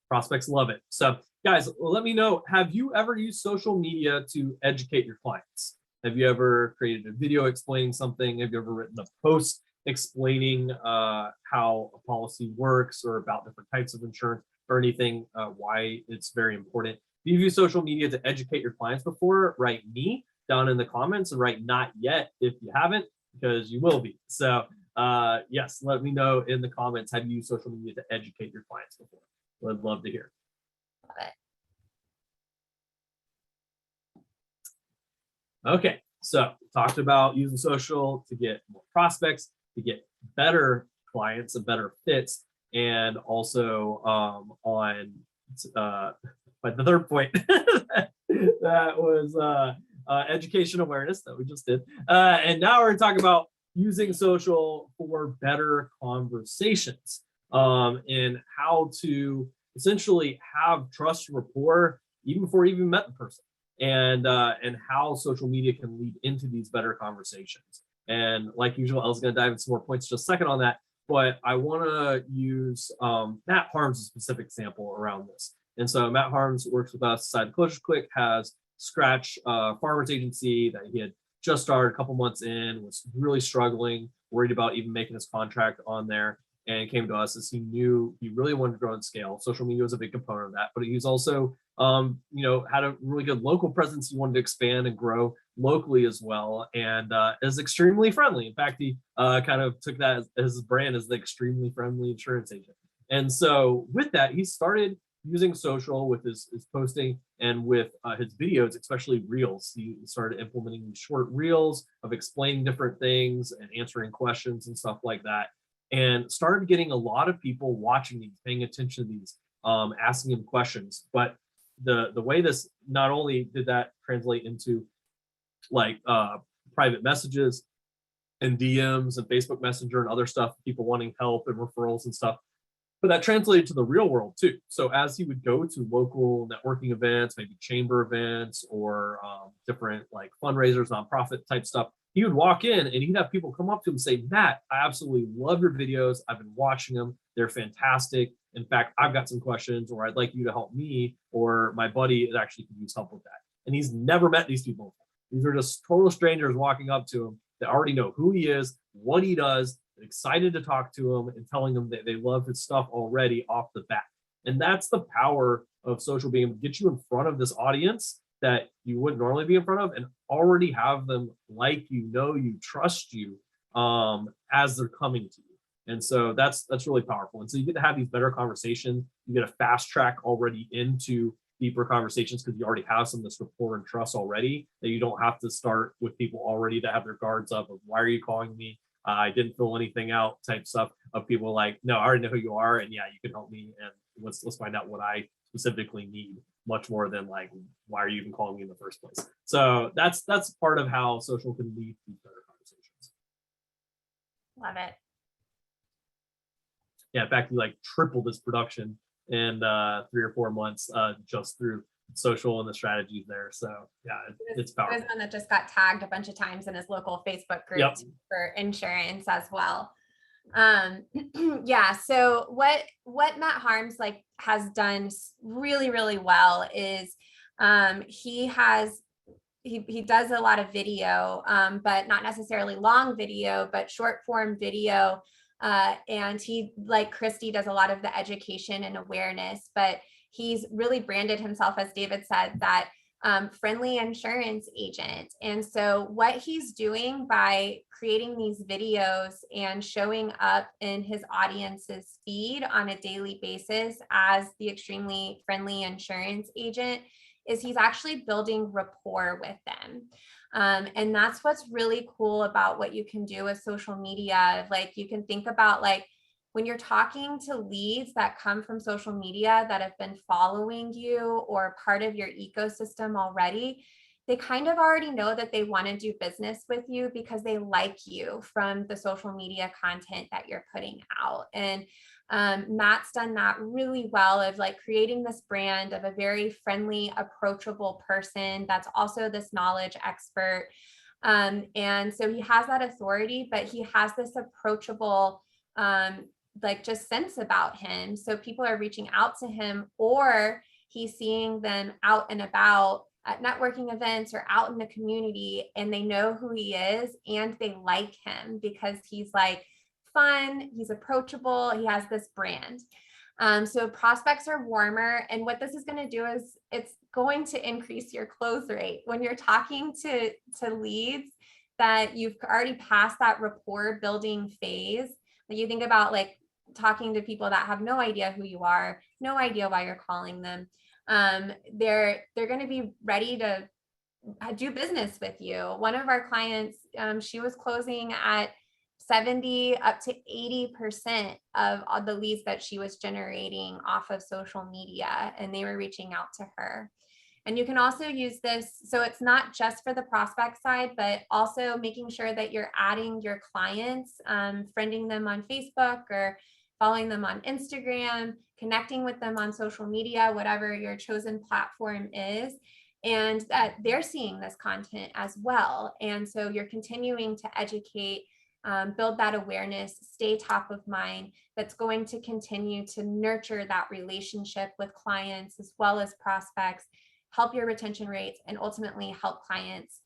Prospects love it. So guys, let me know, have you ever used social media to educate your clients? Have you ever created a video explaining something? Have you ever written a post explaining how a policy works or about different types of insurance or anything, why it's very important? If you've used social media to educate your clients before, write me down in the comments and write not yet if you haven't, because you will be. So yes, let me know in the comments, have you used social media to educate your clients before? Would love to hear. Love it. Okay, so talked about using social to get more prospects, to get better clients and better fits, and also on but the third point that was education awareness that we just did, and now we're talking about using social for better conversations, and how to essentially have trust rapport even before you even met the person. And how social media can lead into these better conversations. And like usual, I was going to dive into some more points in just a second on that, but I want to use Matt Harms' a specific example around this. And so Matt Harms works with us, Side Closures Quick, has Scratch farmers agency that he had just started a couple months in, was really struggling, worried about even making his contract on there, and came to us as he knew he really wanted to grow and scale. Social media was a big component of that, but he's also had a really good local presence. He wanted to expand and grow locally as well, and is extremely friendly. In fact, he kind of took that as his brand as the extremely friendly insurance agent. And so with that, he started using social with his posting and with his videos, especially reels. He started implementing short reels of explaining different things and answering questions and stuff like that, and started getting a lot of people watching these, paying attention to these, asking him questions. But the way this, not only did that translate into like private messages and DMs and Facebook Messenger and other stuff, people wanting help and referrals and stuff, but that translated to the real world too. So as he would go to local networking events, maybe chamber events or different like fundraisers, nonprofit type stuff, he would walk in and he'd have people come up to him and say, Matt, I absolutely love your videos. I've been watching them. They're fantastic. In fact, I've got some questions, or I'd like you to help me, or my buddy that actually could use help with that. And he's never met these people. These are just total strangers walking up to him that already know who he is, what he does, excited to talk to him and telling him that they love his stuff already off the bat. And that's the power of social, being able to get you in front of this audience that you wouldn't normally be in front of, and already have them like you, know you, trust you as they're coming to you. And so that's really powerful. And so you get to have these better conversations. You get a fast track already into deeper conversations because you already have some of this rapport and trust already, that you don't have to start with people already that have their guards up of, why are you calling me? I didn't fill anything out type stuff, of people like, no, I already know who you are, and yeah, you can help me, and let's find out what I specifically need, much more than like, why are you even calling me in the first place? So that's part of how social can lead to better conversations. Love it. Yeah, in fact, we like tripled this production in 3 or 4 months just through social and the strategies there. So yeah, it's powerful. There's one that just got tagged a bunch of times in his local Facebook group. Yep. For insurance as well. Yeah, so what Matt Harms like has done really, really well is he does a lot of video, but not necessarily long video, but short form video. And he, like Christy, does a lot of the education and awareness, but he's really branded himself, as David said, that friendly insurance agent. And so what he's doing by creating these videos and showing up in his audience's feed on a daily basis as the extremely friendly insurance agent is he's actually building rapport with them. And that's what's really cool about what you can do with social media. Like you can think about like when you're talking to leads that come from social media that have been following you or part of your ecosystem already, they kind of already know that they want to do business with you because they like you from the social media content that you're putting out. And Matt's done that really well of like creating this brand of a very friendly, approachable person that's also this knowledge expert. And so he has that authority, but he has this approachable, like just sense about him. So people are reaching out to him, or he's seeing them out and about at networking events or out in the community, and they know who he is and they like him because he's like fun, he's approachable, he has this brand. So prospects are warmer, and what this is going to do is it's going to increase your close rate when you're talking to leads that you've already passed that rapport building phase. Like you think about like talking to people that have no idea who you are, no idea why you're calling them. They're going to be ready to do business with you. One of our clients, she was closing at 70 up to 80% of all the leads that she was generating off of social media, and they were reaching out to her. And you can also use this, so it's not just for the prospect side, but also making sure that you're adding your clients, friending them on Facebook or following them on Instagram, connecting with them on social media, whatever your chosen platform is, and that they're seeing this content as well. And so you're continuing to educate, build that awareness, stay top of mind. That's going to continue to nurture that relationship with clients as well as prospects, help your retention rates, and ultimately help clients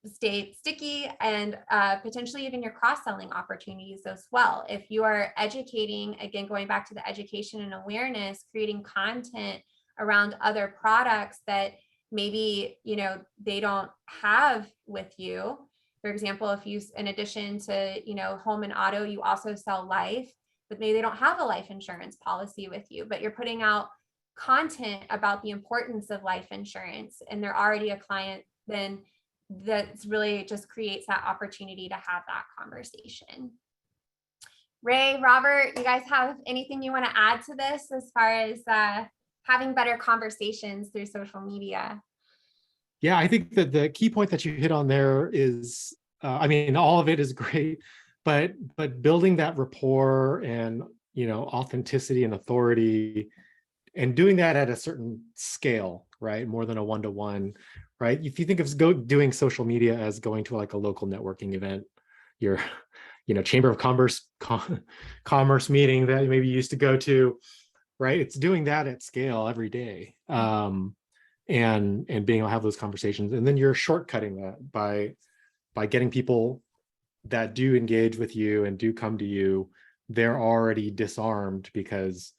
stay sticky, and potentially even your cross-selling opportunities as well. If you are educating, again, going back to the education and awareness, creating content around other products that maybe, you know, they don't have with you. For example, if you, in addition to, you know, home and auto, you also sell life, but maybe they don't have a life insurance policy with you, but you're putting out content about the importance of life insurance and they're already a client, then that's really just creates that opportunity to have that conversation. Ray, Robert, you guys have anything you want to add to this as far as having better conversations through social media? Yeah, I think that the key point that you hit on there is, I mean, all of it is great, but building that rapport and, you know, authenticity and authority, and doing that at a certain scale, right? More than a one-to-one, right? If you think of doing social media as going to like a local networking event, your, you know, chamber of commerce meeting that maybe you used to go to, right? It's doing that at scale every day. And being able to have those conversations, and then you're shortcutting that by getting people that do engage with you and do come to you. They're already disarmed because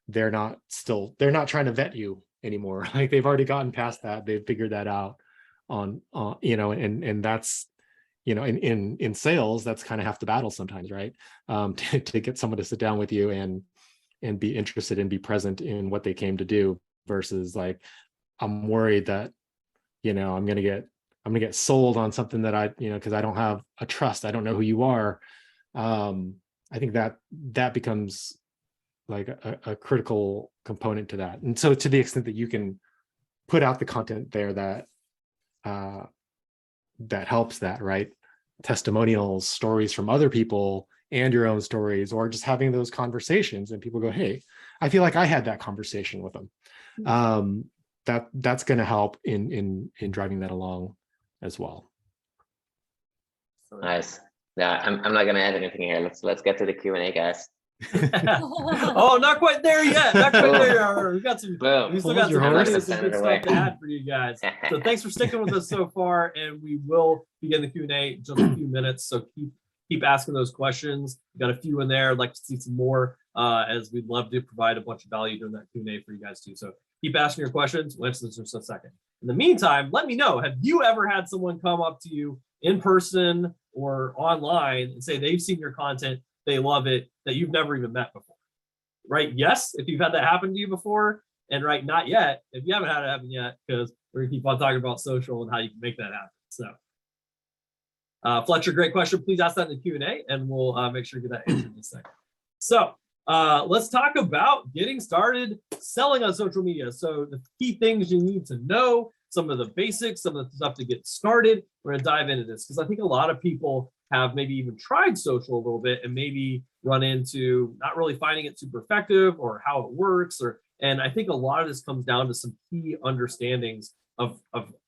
they're not trying to vet you anymore. Like they've already gotten past that. They've figured that out on you know, and that's, you know, in sales, that's kind of half the battle sometimes, right? To get someone to sit down with you and be interested and be present in what they came to do, versus like, I'm worried that, you know, I'm gonna get sold on something that I, you know, because I don't have a trust. I don't know who you are. I think that becomes like a critical component to that. And so to the extent that you can put out the content there that that helps that, right? Testimonials, stories from other people and your own stories, or just having those conversations and people go, hey, I feel like I had that conversation with them. That's going to help in driving that along as well. Nice. Yeah, I'm not gonna add anything here. Let's get to the Q&A, guys. Oh, not quite there yet. Not quite there. We've got some. Boom. We still got some, Hold your some good stuff to add for you guys. So thanks for sticking with us so far, and we will begin the Q&A in just a few minutes. So keep asking those questions. We got a few in there. I'd like to see some more, as we'd love to provide a bunch of value during that Q&A for you guys too. So keep asking your questions. We'll answer this in just a second. In the meantime, let me know, have you ever had someone come up to you in person or online and say they've seen your content, they love it, that you've never even met before? Right? Yes, if you've had that happen to you before, And right, not yet, if you haven't had it happen yet, because we're gonna keep on talking about social and how you can make that happen. So Fletcher, great question. Please ask that in the Q&A and we'll make sure to get that answered in a second. So let's talk about getting started selling on social media. So the key things you need to know, some of the basics, some of the stuff to get started. We're gonna dive into this because I think a lot of people have maybe even tried social a little bit and maybe run into not really finding it super effective or how it works. And I think a lot of this comes down to some key understandings of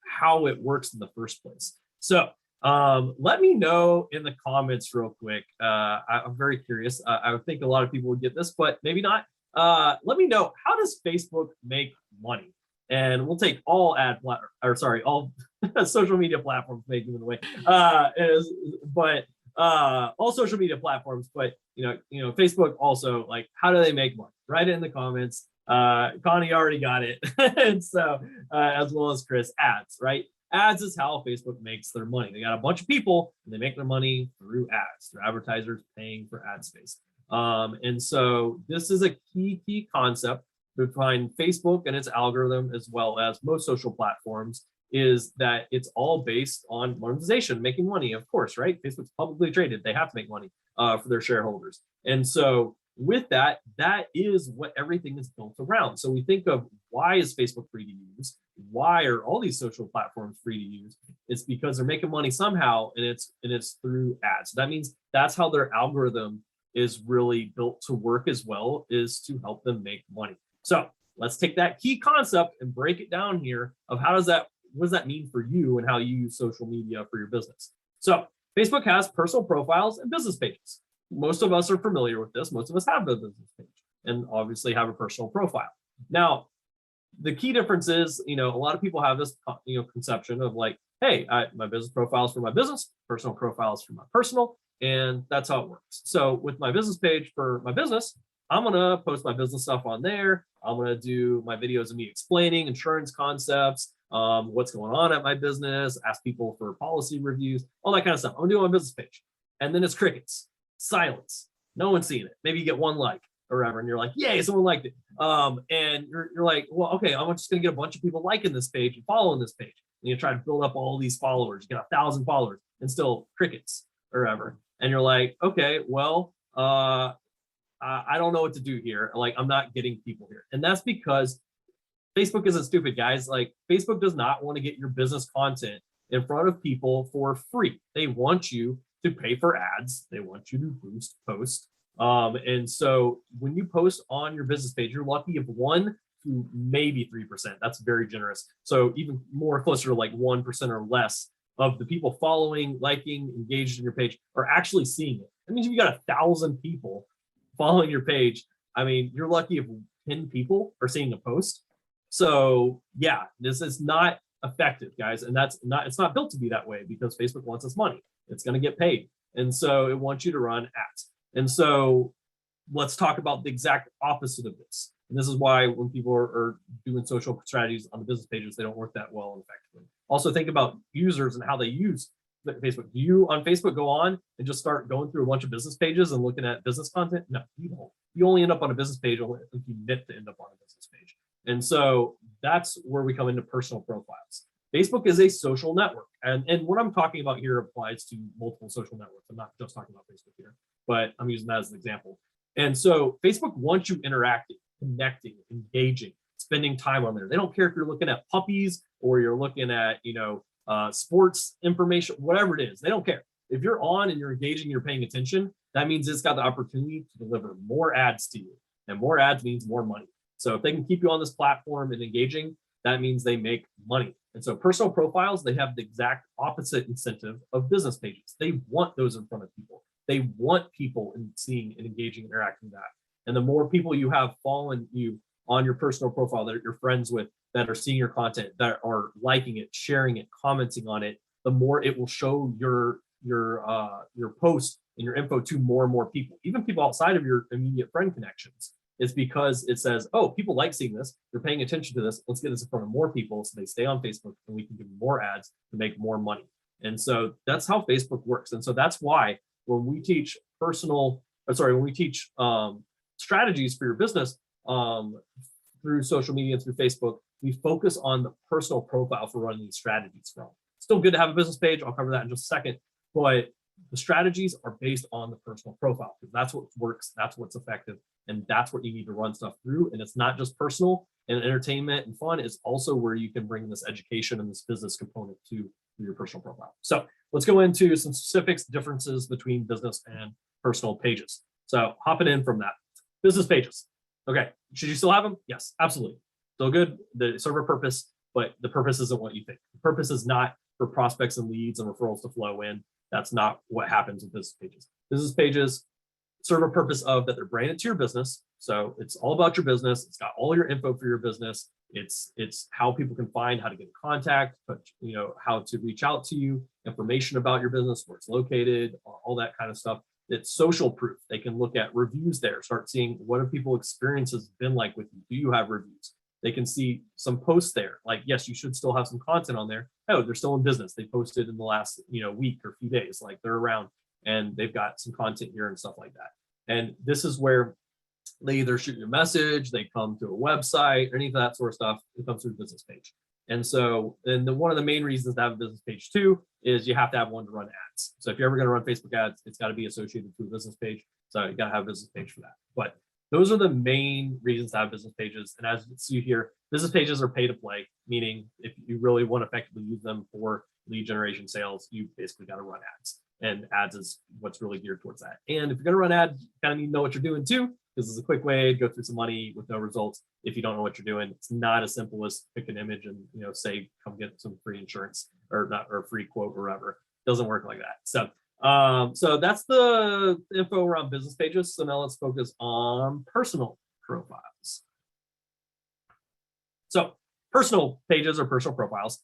how it works in the first place. So let me know in the comments real quick. I'm very curious. I would think a lot of people would get this, but maybe not. Let me know, how does Facebook make money? And we'll take all all social media platforms make it away. All social media platforms, but Facebook also, like, how do they make money? Write it in the comments. Connie already got it. And so, as well as Chris, ads, right? Ads is how Facebook makes their money. They got a bunch of people and they make their money through ads, through advertisers paying for ad space. And so this is a key concept behind Facebook and its algorithm, as well as most social platforms, is that it's all based on monetization, making money, of course, right? Facebook's publicly traded. They have to make money for their shareholders. And so with that, that is what everything is built around. So we think of, why is Facebook free to use? Why are all these social platforms free to use? It's because they're making money somehow, and it's through ads. That means that's how their algorithm is really built to work as well, is to help them make money. So let's take that key concept and break it down here of what does that mean for you and how you use social media for your business. So Facebook has personal profiles and business pages. Most of us are familiar with this. Most of us have a business page and obviously have a personal profile. Now, the key difference is, a lot of people have this, conception of like, hey, my business profile is for my business, personal profile is for my personal, and that's how it works. So with my business page for my business, I'm gonna post my business stuff on there. I'm gonna do my videos of me explaining insurance concepts, what's going on at my business, ask people for policy reviews, all that kind of stuff. I'm gonna do it on my business page. And then it's crickets, silence, no one's seeing it. Maybe you get one like or whatever, and you're like, yay, someone liked it. And you're like, well, okay, I'm just gonna get a bunch of people liking this page and following this page. And you try to build up all these followers, you get 1,000 followers, and still crickets or whatever. And you're like, okay, well, I don't know what to do here. Like, I'm not getting people here. And that's because Facebook isn't stupid, guys. Like, Facebook does not want to get your business content in front of people for free. They want you to pay for ads. They want you to post. And so when you post on your business page, you're lucky if 1 to maybe 3%. That's very generous. So even more, closer to like 1% or less of the people following, liking, engaged in your page are actually seeing it. That means if you got 1,000 people following your page, I mean, you're lucky if 10 people are seeing a post. So yeah, this is not effective, guys. And it's not built to be that way, because Facebook wants us money. It's going to get paid. And so it wants you to run ads. And so let's talk about the exact opposite of this. And this is why when people are doing social strategies on the business pages, they don't work that well and effectively. Also think about users and how they use Facebook. Do you on Facebook go on and just start going through a bunch of business pages and looking at business content? No, you don't. You only end up on a business page only if you meant to end up on a business page. And so that's where we come into personal profiles. Facebook is a social network. And what I'm talking about here applies to multiple social networks. I'm not just talking about Facebook here, but I'm using that as an example. And so Facebook wants you interacting, connecting, engaging, spending time on there. They don't care if you're looking at puppies or you're looking at, sports information, whatever it is. They don't care. If you're on and you're engaging, you're paying attention, that means it's got the opportunity to deliver more ads to you. And more ads means more money. So if they can keep you on this platform and engaging, that means they make money. And so personal profiles, they have the exact opposite incentive of business pages. They want those in front of people. They want people seeing and engaging, interacting with that. And the more people you have following you on your personal profile that you're friends with, that are seeing your content, that are liking it, sharing it, commenting on it, the more it will show your post and your info to more and more people, even people outside of your immediate friend connections. It's because it says, oh, people like seeing this, they're paying attention to this, let's get this in front of more people so they stay on Facebook and we can give more ads to make more money. And so that's how Facebook works. And so that's why when we teach strategies for your business, through social media and through Facebook, we focus on the personal profile for running these strategies from. Still good to have a business page. I'll cover that in just a second. But the strategies are based on the personal profile because that's what works, that's what's effective, and that's what you need to run stuff through. And it's not just personal and entertainment and fun, it's also where you can bring this education and this business component to your personal profile. So let's go into some specifics, differences between business and personal pages. So hopping in from that, business pages. Okay, should you still have them? Yes, absolutely. Still good. The serve a purpose, but the purpose isn't what you think. The purpose is not for prospects and leads and referrals to flow in. That's not what happens with business pages. Business pages serve a purpose of that they're branded to your business. So it's all about your business. It's got all your info for your business. It's how people can find how to get in contact, but how to reach out to you, information about your business, where it's located, all that kind of stuff. It's social proof. They can look at reviews there, start seeing what have people experiences been like with you. Do you have reviews? They can see some posts there. Like, yes, you should still have some content on there. Oh, they're still in business. They posted in the last week or few days. Like they're around and they've got some content here and stuff like that. And this is where they either shoot you a message, they come to a website, or any of that sort of stuff. It comes through the business page. And so, one of the main reasons to have a business page too is you have to have one to run ads. So if you're ever going to run Facebook ads, it's got to be associated to a business page. So you got to have a business page for that. But those are the main reasons to have business pages. And as you see here, business pages are pay to play, meaning if you really want to effectively use them for lead generation sales, you basically got to run ads. And ads is what's really geared towards that. And if you're going to run ads, you kind of need to know what you're doing too. This is a quick way to go through some money with no results. If you don't know what you're doing, it's not as simple as pick an image and say, come get some free insurance or not, or free quote or whatever. It doesn't work like that. So that's the info around business pages. So now let's focus on personal profiles. So personal pages or personal profiles.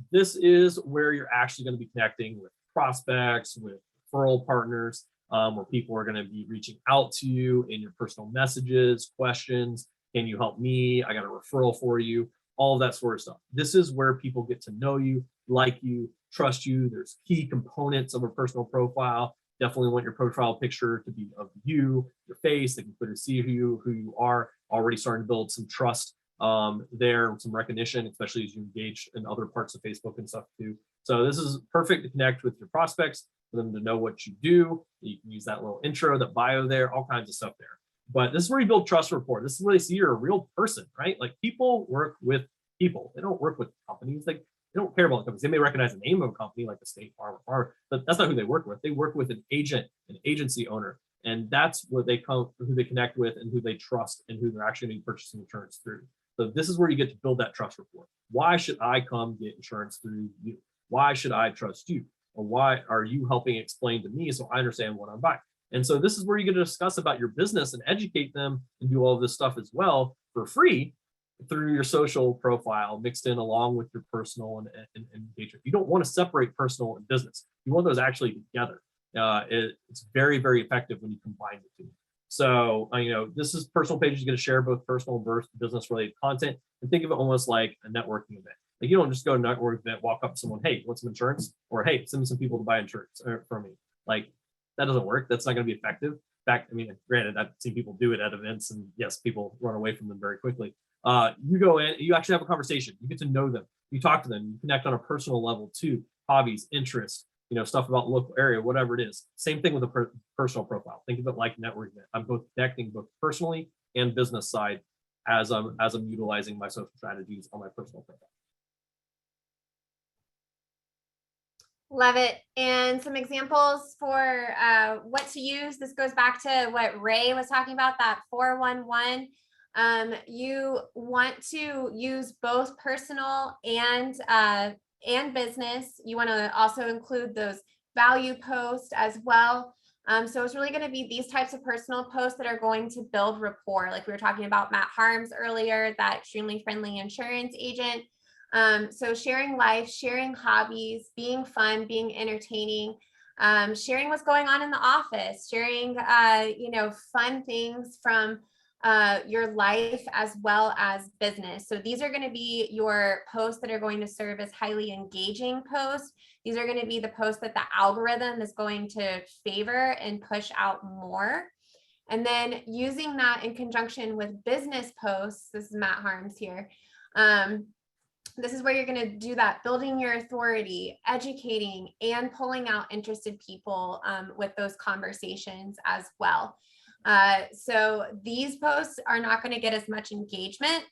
This is where you're actually going to be connecting with prospects, with referral partners, where people are going to be reaching out to you in your personal messages, questions. Can you help me? I got a referral for you. All of that sort of stuff. This is where people get to know you, like you, trust you. There's key components of a personal profile. Definitely want your profile picture to be of you, your face. They can clearly see who you are. Already starting to build some trust there, some recognition, especially as you engage in other parts of Facebook and stuff too. So this is perfect to connect with your prospects, for them to know what you do. You can use that little intro, that bio there, all kinds of stuff there. But this is where you build trust rapport. This is where they see you're a real person, right? Like people work with people. They don't work with companies. Like they don't care about the companies. They may recognize the name of a company like a State Farm or Farm, but that's not who they work with. They work with an agent, an agency owner, and that's what they come, who they connect with, and who they trust, and who they're actually going to be purchasing insurance through. So this is where you get to build that trust rapport. Why should I come get insurance through you? Why should I trust you? Or why are you helping explain to me so I understand what I'm buying? And so this is where you get to discuss about your business and educate them and do all of this stuff as well for free through your social profile mixed in along with your personal and engagement. You don't want to separate personal and business. You want those actually together. It's very, very effective when you combine the two. So, this is personal pages. You're going to share both personal and business related content, and think of it almost like a networking event. Like you don't just go to a networking event, walk up to someone, hey, want some insurance? Or hey, send me some people to buy insurance from me. Like that doesn't work. That's not going to be effective. In fact, granted, I've seen people do it at events, and yes, people run away from them very quickly. You go in, you actually have a conversation. You get to know them. You talk to them. You connect on a personal level too. Hobbies, interests, stuff about the local area, whatever it is. Same thing with a personal profile. Think of it like networking. I'm both connecting both personally and business side as I'm utilizing my social strategies on my personal profile. Love it. And some examples for what to use. This goes back to what Ray was talking about, that 411. You want to use both personal and business. You want to also include those value posts as well. So it's really going to be these types of personal posts that are going to build rapport. Like we were talking about Matt Harms earlier, that extremely friendly insurance agent. So sharing life, sharing hobbies, being fun, being entertaining, sharing what's going on in the office, sharing, fun things from your life as well as business. So these are going to be your posts that are going to serve as highly engaging posts. These are going to be the posts that the algorithm is going to favor and push out more. And then using that in conjunction with business posts, this is Matt Harms here. This is where you're going to do that, building your authority, educating, and pulling out interested people with those conversations as well. So these posts are not going to get as much engagement.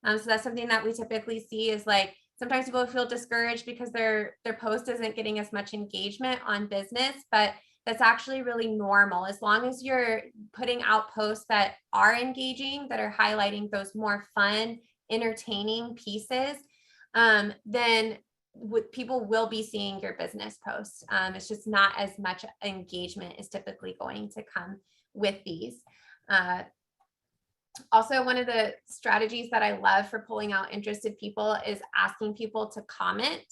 So that's something that we typically see is like, sometimes people feel discouraged because their post isn't getting as much engagement on business, but that's actually really normal. As long as you're putting out posts that are engaging, that are highlighting those more fun, entertaining pieces, then people will be seeing your business posts. It's just not as much engagement is typically going to come with these. Also, one of the strategies that I love for pulling out interested people is asking people to comment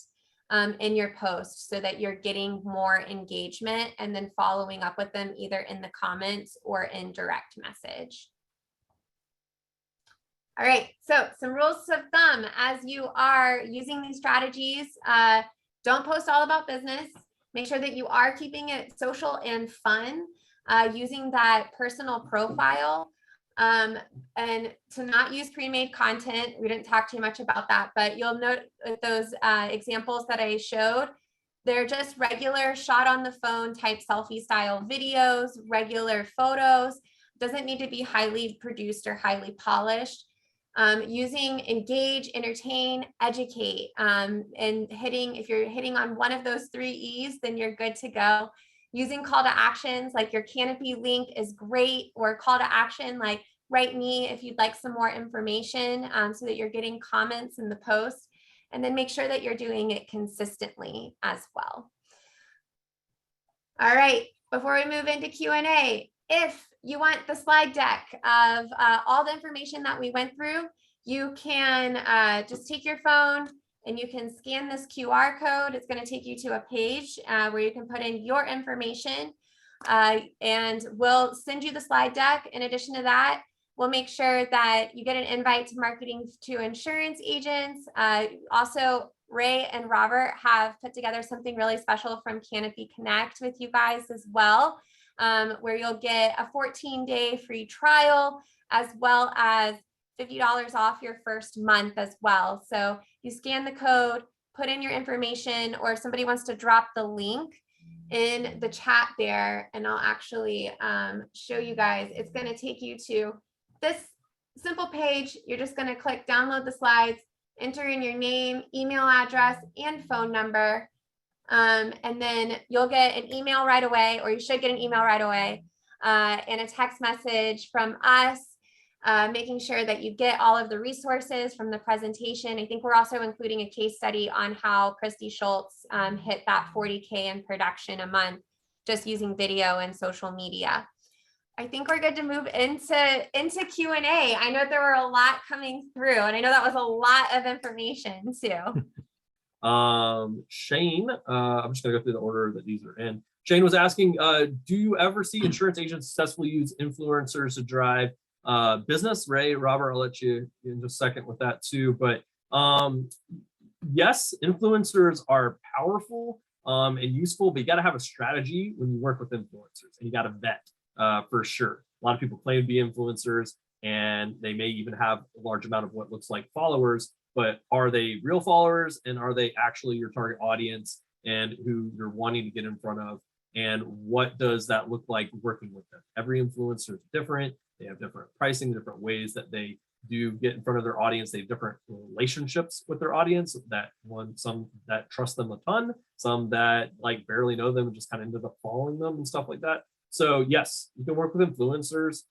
in your post so that you're getting more engagement, and then following up with them either in the comments or in direct message. All right, so some rules of thumb as you are using these strategies. Don't post all about business. Make sure that you are keeping it social and fun, using that personal profile. And to not use pre-made content. We didn't talk too much about that, but you'll note those examples that I showed, they're just regular shot on the phone type selfie style videos, regular photos. Doesn't need to be highly produced or highly polished. Using engage, entertain, educate, and if you're hitting on one of those 3 E's, then you're good to go. Using call to actions, like your Canopy link is great, or call to action, like write me if you'd like some more information, so that you're getting comments in the post, and then make sure that you're doing it consistently as well. All right, before we move into Q&A, if you want the slide deck of all the information that we went through, you can just take your phone and you can scan this QR code. It's going to take you to a page where you can put in your information, and we'll send you the slide deck. In addition to that, we'll make sure that you get an invite to marketing to insurance agents. Also, Ray and Robert have put together something really special from Canopy Connect with you guys as well, where you'll get a 14-day free trial, as well as $50 off your first month as well. So you scan the code, put in your information, or if somebody wants to drop the link in the chat there, and I'll actually show you guys. It's going to take you to this simple page. You're just going to click download the slides, enter in your name, email address, and phone number. And then you'll get an email right away, or you should get an email right away, and a text message from us, making sure that you get all of the resources from the presentation. I think we're also including a case study on how Christy Schultz hit that 40K in production a month, just using video and social media. I think we're good to move into Q&A. I know there were a lot coming through, and I know that was a lot of information too. Shane, I'm just gonna go through the order that these are in. Shane was asking, do you ever see insurance agents successfully use influencers to drive business? Ray, Robert, I'll let you in just a second with that too. But yes, influencers are powerful and useful, but you got to have a strategy when you work with influencers, and you got to vet for sure. A lot of people claim to be influencers, and they may even have a large amount of what looks like followers, but are they real followers, and are they actually your target audience and who you're wanting to get in front of? And what does that look like working with them? Every influencer is different. They have different pricing, different ways that they do get in front of their audience. They have different relationships with their audience, some that trust them a ton, some that like barely know them and just kind of ended up following them and stuff like that. So yes, you can work with influencers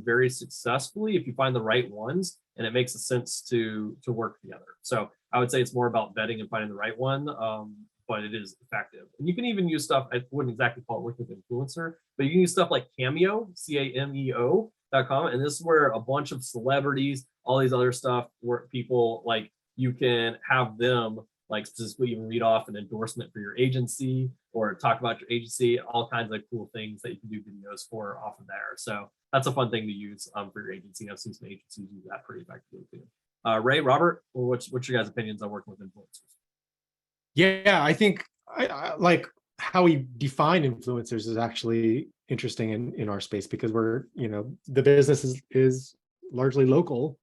very successfully if you find the right ones and it makes a sense to work together. So I would say it's more about vetting and finding the right one, but it is effective. And you can even use stuff, I wouldn't exactly call it work with influencer, but you can use stuff like Cameo, CAMEO.com. And this is where a bunch of celebrities, all these other stuff, where people like, you can have them like specifically even read off an endorsement for your agency or talk about your agency, all kinds of cool things that you can do videos for off of there. So that's a fun thing to use for your agency. I've seen some agencies use that pretty effectively too. Ray, Robert, what's your guys' opinions on working with influencers? Yeah, I think I like how we define influencers is actually interesting in our space because we're, the business is largely local.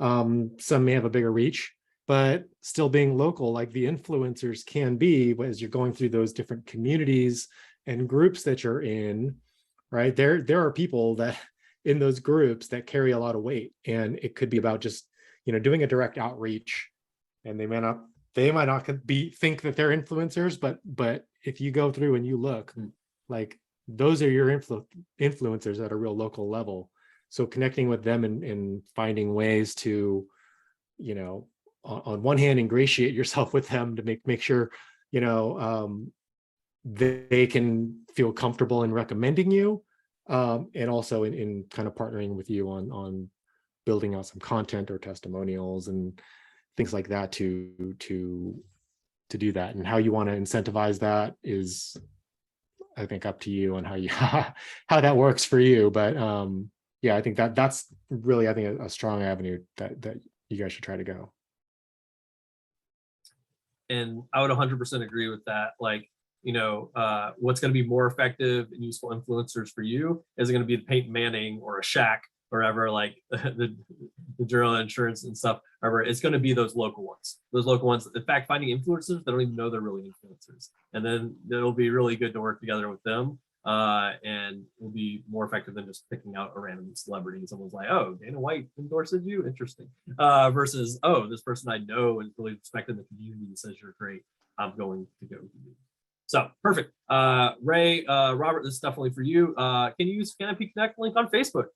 Some may have a bigger reach, but still being local, like the influencers can be, as you're going through those different communities and groups that you're in, right? There are people that in those groups that carry a lot of weight, and it could be about just, doing a direct outreach, and they might not think that they're influencers, but if you go through and you look, like those are your influencers at a real local level. So connecting with them and finding ways to, on one hand, ingratiate yourself with them to make sure, they can feel comfortable in recommending you, and also in kind of partnering with you on building out some content or testimonials and things like that to do that. And how you want to incentivize that is, I think, up to you and how how that works for you. But yeah, I think that's really, I think, a strong avenue that you guys should try to go. And I would 100% agree with that. Like, what's going to be more effective and useful influencers for you? Is it going to be the Peyton Manning or a Shaq or ever, like the General Insurance and stuff? However, it's going to be those local ones. Those local ones. In fact, finding influencers that don't even know they're really influencers, and then it'll be really good to work together with them. And will be more effective than just picking out a random celebrity. Someone's like, "Oh, Dana White endorses you, interesting." Versus, "Oh, this person I know and really respect in the community says you're great. I'm going to go to you." So perfect. Ray, Robert, this is definitely for you. Can you use Canopy Connect link on Facebook?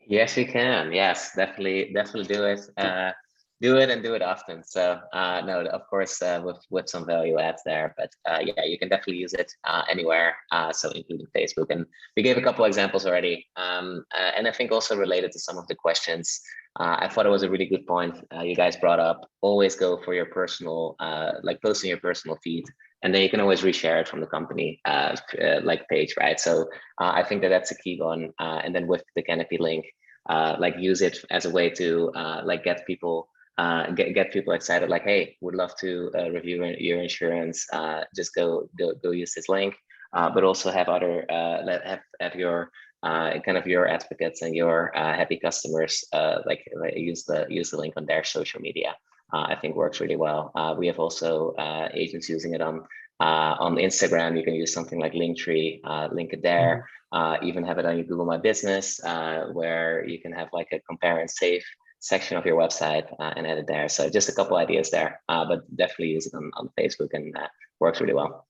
Yes, we can. Yes, definitely do it. Do it and do it often. So no, of course, with some value adds there, but yeah, you can definitely use it anywhere. So including Facebook, and we gave a couple examples already. And I think also related to some of the questions, I thought it was a really good point you guys brought up. Always go for your personal, like posting your personal feed, and then you can always reshare it from the company like page, right? So I think that's a key one. And then with the Canopy link, like use it as a way to like get people excited, like, hey, would love to review your insurance. Just go use this link, but also have other have your kind of your advocates and your happy customers like use the link on their social media. I think works really well. We have also agents using it on Instagram. You can use something like Linktree, link it there. Even have it on your Google My Business, where you can have like a compare and save section of your website and add it there. So just a couple ideas there, but definitely use it on Facebook, and works really well.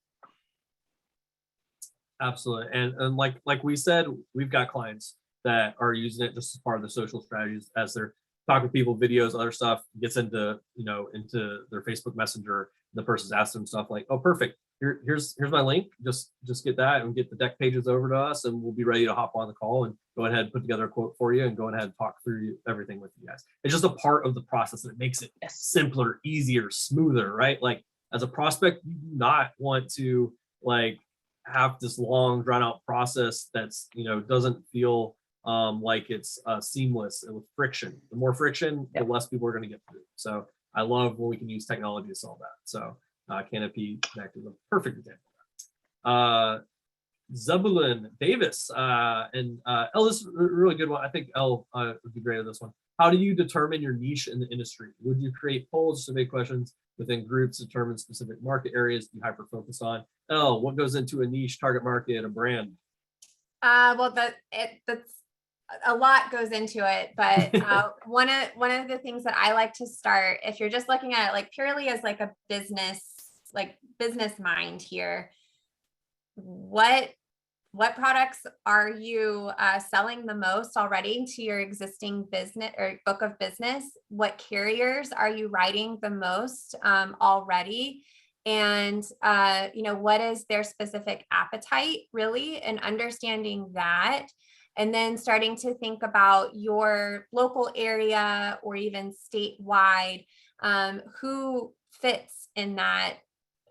Absolutely. And like we said, we've got clients that are using it just as part of the social strategies as they're talking to people, videos, other stuff, gets into into their Facebook Messenger. The person's asking them stuff like, "Oh, perfect. Here's my link. Just get that and get the deck pages over to us, and we'll be ready to hop on the call and go ahead and put together a quote for you and go ahead and talk through everything with you guys." It's just a part of the process, and it makes it simpler, easier, smoother, right? Like as a prospect, you do not want to like have this long drawn out process that's doesn't feel like it's seamless and with friction. The more friction, the less people are going to get through. So I love when we can use technology to solve that. So Canopy Connect is a perfect example of that. Zebulon Davis and El, this is a really good one. I think El would be great at this one. How do you determine your niche in the industry? Would you create polls, survey questions within groups, determine specific market areas you hyper focus on? El, what goes into a niche, target market, a brand? Well, that's a lot goes into it, but one of the things that I like to start, if you're just looking at it like purely as like a business mind here, what products are you selling the most already to your existing business or book of business? What carriers are you writing the most already? And what is their specific appetite really, and understanding that, and then starting to think about your local area or even statewide, who fits in that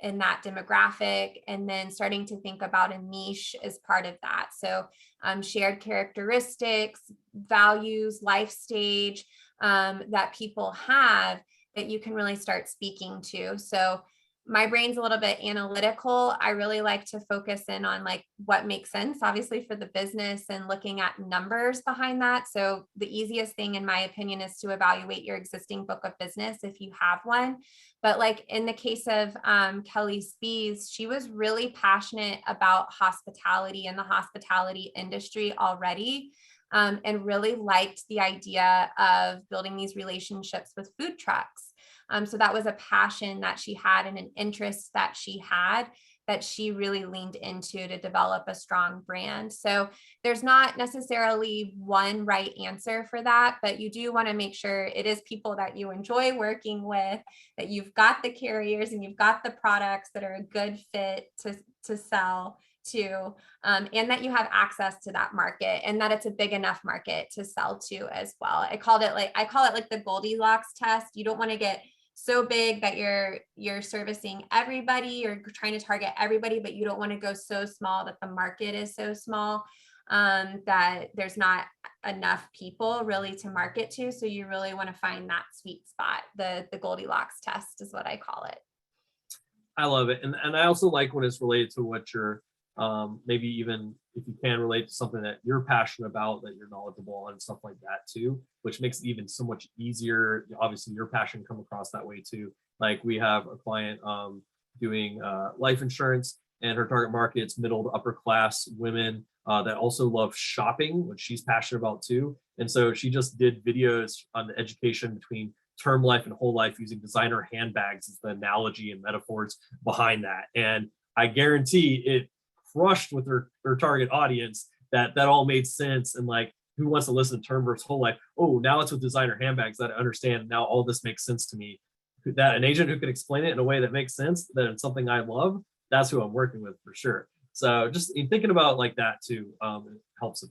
demographic, and then starting to think about a niche as part of that. So shared characteristics, values, life stage that people have that you can really start speaking to. So my brain's a little bit analytical. I really like to focus in on like what makes sense, obviously, for the business and looking at numbers behind that. So the easiest thing, in my opinion, is to evaluate your existing book of business if you have one. But like in the case of Kelly Spees, she was really passionate about hospitality and the hospitality industry already. And really liked the idea of building these relationships with food trucks. So that was a passion that she had and an interest that she had that she really leaned into to develop a strong brand. So there's not necessarily one right answer for that, but you do want to make sure it is people that you enjoy working with, that you've got the carriers and you've got the products that are a good fit to sell to, and that you have access to that market and that it's a big enough market to sell to as well. I call it like the Goldilocks test. You don't want to get so big that you're servicing everybody or trying to target everybody, but you don't want to go so small that the market is so small that there's not enough people really to market to. So you really want to find that sweet spot. The Goldilocks test is what I call it. I love it. And I also like when it's related to what you're, maybe even if you can relate to something that you're passionate about, that you're knowledgeable on and stuff like that too, which makes it even so much easier. Obviously your passion come across that way too. Like we have a client doing life insurance, and her target market's middle to upper class women that also love shopping, which she's passionate about too. And so she just did videos on the education between term life and whole life using designer handbags as the analogy and metaphors behind that. And I guarantee it crushed with her target audience, that all made sense. And like, who wants to listen to term versus whole life? Oh, now it's with designer handbags that I understand. Now all this makes sense to me. That an agent who can explain it in a way that makes sense, that it's something I love, that's who I'm working with for sure. So just thinking about like that too, it helps a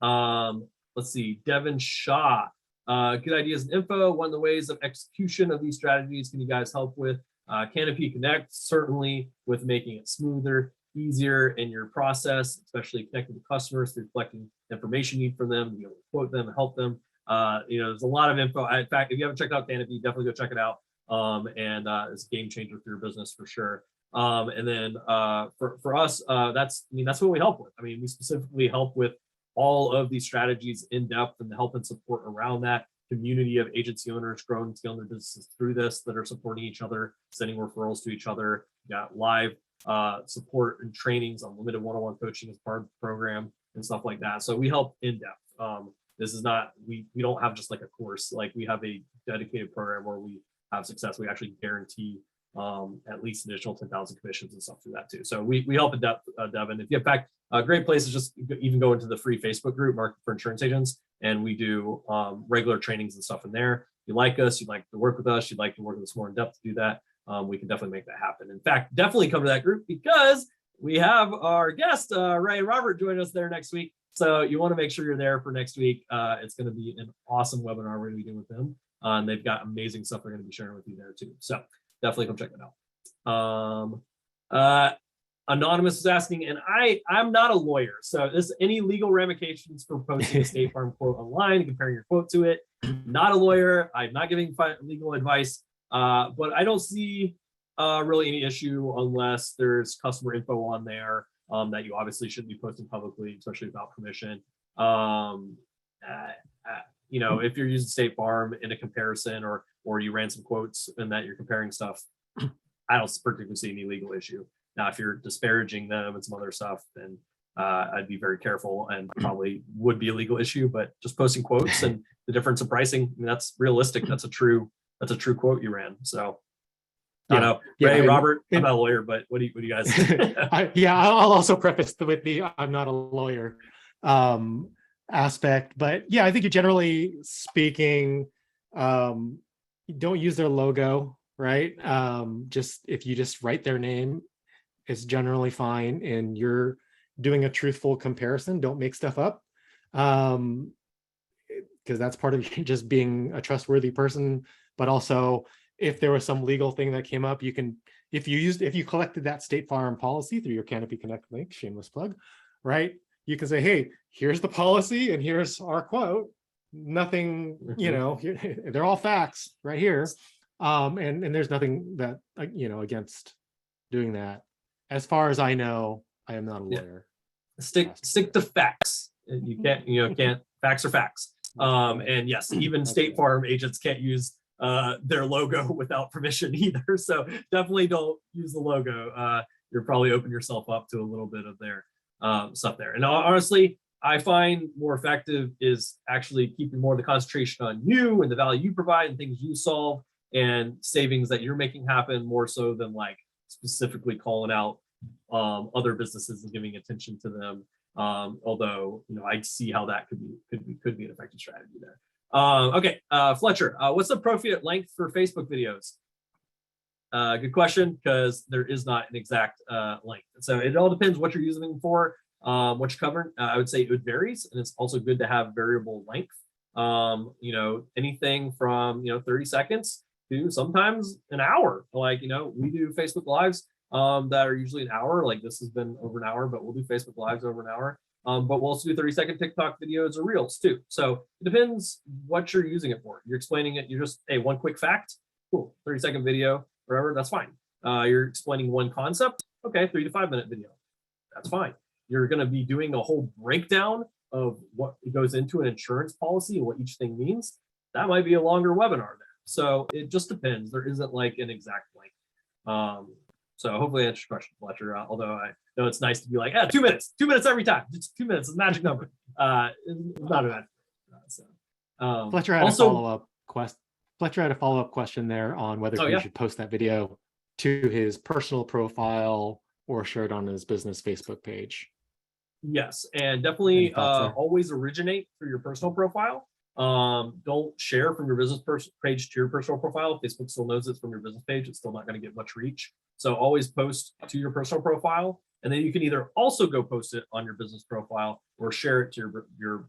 ton. Let's see, Devin Shaw. Good ideas and info. One of the ways of execution of these strategies can you guys help with? Canopy Connect, certainly, with making it smoother, easier in your process, especially connecting to customers through collecting information you need from them, be able to quote them, help them. There's a lot of info. In fact, if you haven't checked out Canopy, definitely go check it out. And it's a game changer for your business for sure. And then for us, that's what we help with. I mean, we specifically help with all of these strategies in depth and the help and support around that community of agency owners growing and scaling their businesses through this, that are supporting each other, sending referrals to each other. We got live support and trainings, unlimited one-on-one coaching as part of the program and stuff like that. So we help in depth. This is not, we don't have just like a course, like we have a dedicated program where we have success. We actually guarantee at least an additional 10,000 commissions and stuff through that too. So we help in depth, Devin. If you, in fact, a great place is just even go into the free Facebook group, Market for Insurance Agents, and we do regular trainings and stuff in there. If you like us, you'd like to work with us, you'd like to work with us more in depth to do that, we can definitely make that happen. In fact, definitely come to that group because we have our guest, Ryan Robert, joining us there next week. So you want to make sure you're there for next week. It's going to be an awesome webinar we're going to be doing with them. And they've got amazing stuff they're going to be sharing with you there too. So definitely come check it out. Anonymous is asking, and I'm not a lawyer, so any legal ramifications for posting a State Farm quote online and comparing your quote to it? Not a lawyer. I'm not giving legal advice, but I don't see really any issue unless there's customer info on there that you obviously shouldn't be posting publicly, especially without permission. If you're using State Farm in a comparison or you ran some quotes and that you're comparing stuff, I don't particularly see any legal issue. Now, if you're disparaging them and some other stuff, then I'd be very careful and probably would be a legal issue. But just posting quotes and the difference in pricing, I mean, that's realistic. That's a true quote you ran. So, Ray, Robert, I'm not a lawyer, but what do you guys think? I'll also preface with the I'm not a lawyer aspect, but yeah, I think generally speaking, don't use their logo, right? If you just write their name, it's generally fine, and you're doing a truthful comparison. Don't make stuff up, because that's part of just being a trustworthy person. But also, if there was some legal thing that came up, you can, if you collected that State Farm policy through your Canopy Connect link, shameless plug, right? You can say, hey, here's the policy and here's our quote. Nothing, they're all facts right here. And there's nothing that, against doing that. As far as I know, I am not a Yeah. lawyer. Stick to facts. You can't facts are facts. And yes, even State Farm agents can't use their logo without permission either. So definitely don't use the logo. You're probably opening yourself up to a little bit of their stuff there. And honestly, I find more effective is actually keeping more of the concentration on you and the value you provide and things you solve and savings that you're making happen, more so than like specifically calling out other businesses and giving attention to them. Although I see how that could be an effective strategy there. Okay, Fletcher, what's the appropriate length for Facebook videos? Good question, because there is not an exact length. So it all depends what you're using them for, what you're covering. I would say it varies, and it's also good to have variable length. Anything from 30 seconds to sometimes an hour. Like we do Facebook Lives that are usually an hour. Like this has been over an hour, but we'll do Facebook Lives over an hour. But we'll also do 30-second TikTok videos or Reels too. So it depends what you're using it for. You're explaining it. You're just, hey, one quick fact, cool, 30-second video, whatever, that's fine. You're explaining one concept, okay, 3 to 5 minute video, that's fine. You're going to be doing a whole breakdown of what goes into an insurance policy and what each thing means. That might be a longer webinar there. So it just depends. There isn't like an exact length. So hopefully I answered your question, Fletcher. Although I know it's nice to be like, 2 minutes, 2 minutes every time. Just 2 minutes is a magic number. It's not a magic. Fletcher had a follow-up question there on whether he should post that video to his personal profile or share it on his business Facebook page. Yes, and definitely always originate through your personal profile. Don't share from your business page to your personal profile. Facebook still knows it's from your business page. It's still not going to get much reach. So always post to your personal profile, and then you can either also go post it on your business profile or share it to your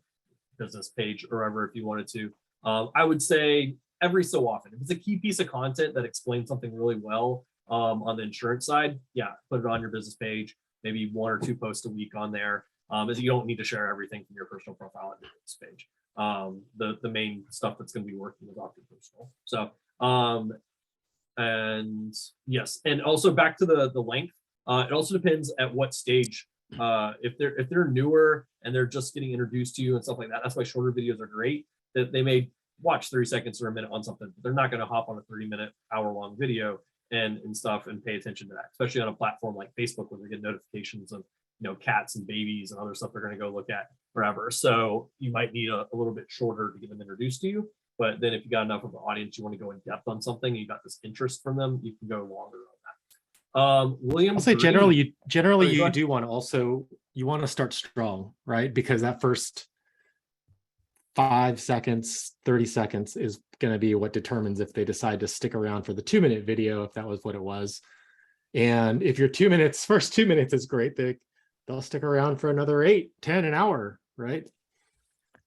business page or wherever if you wanted to. I would say every so often, if it's a key piece of content that explains something really well on the insurance side, put it on your business page. Maybe 1 or 2 posts a week on there. As you don't need to share everything from your personal profile on your business page. The main stuff that's going to be working is off your personal. So and yes, and also back to the length. It also depends at what stage. If they're newer and they're just getting introduced to you and stuff like that, that's why shorter videos are great. That they may watch 30 seconds or a minute on something, but they're not going to hop on a 30-minute, hour-long video and stuff and pay attention to that, especially on a platform like Facebook where they get notifications of cats and babies and other stuff they're going to go look at forever. So you might need a little bit shorter to get them introduced to you. But then if you got enough of an audience, you want to go in depth on something, you got this interest from them, you can go longer on that. William, I'll say generally you do want to you want to start strong, right? Because that first 5 seconds, 30 seconds is going to be what determines if they decide to stick around for the 2-minute video, if that was what it was. And if your first 2 minutes is great, they'll stick around for another 8, 10, an hour, right?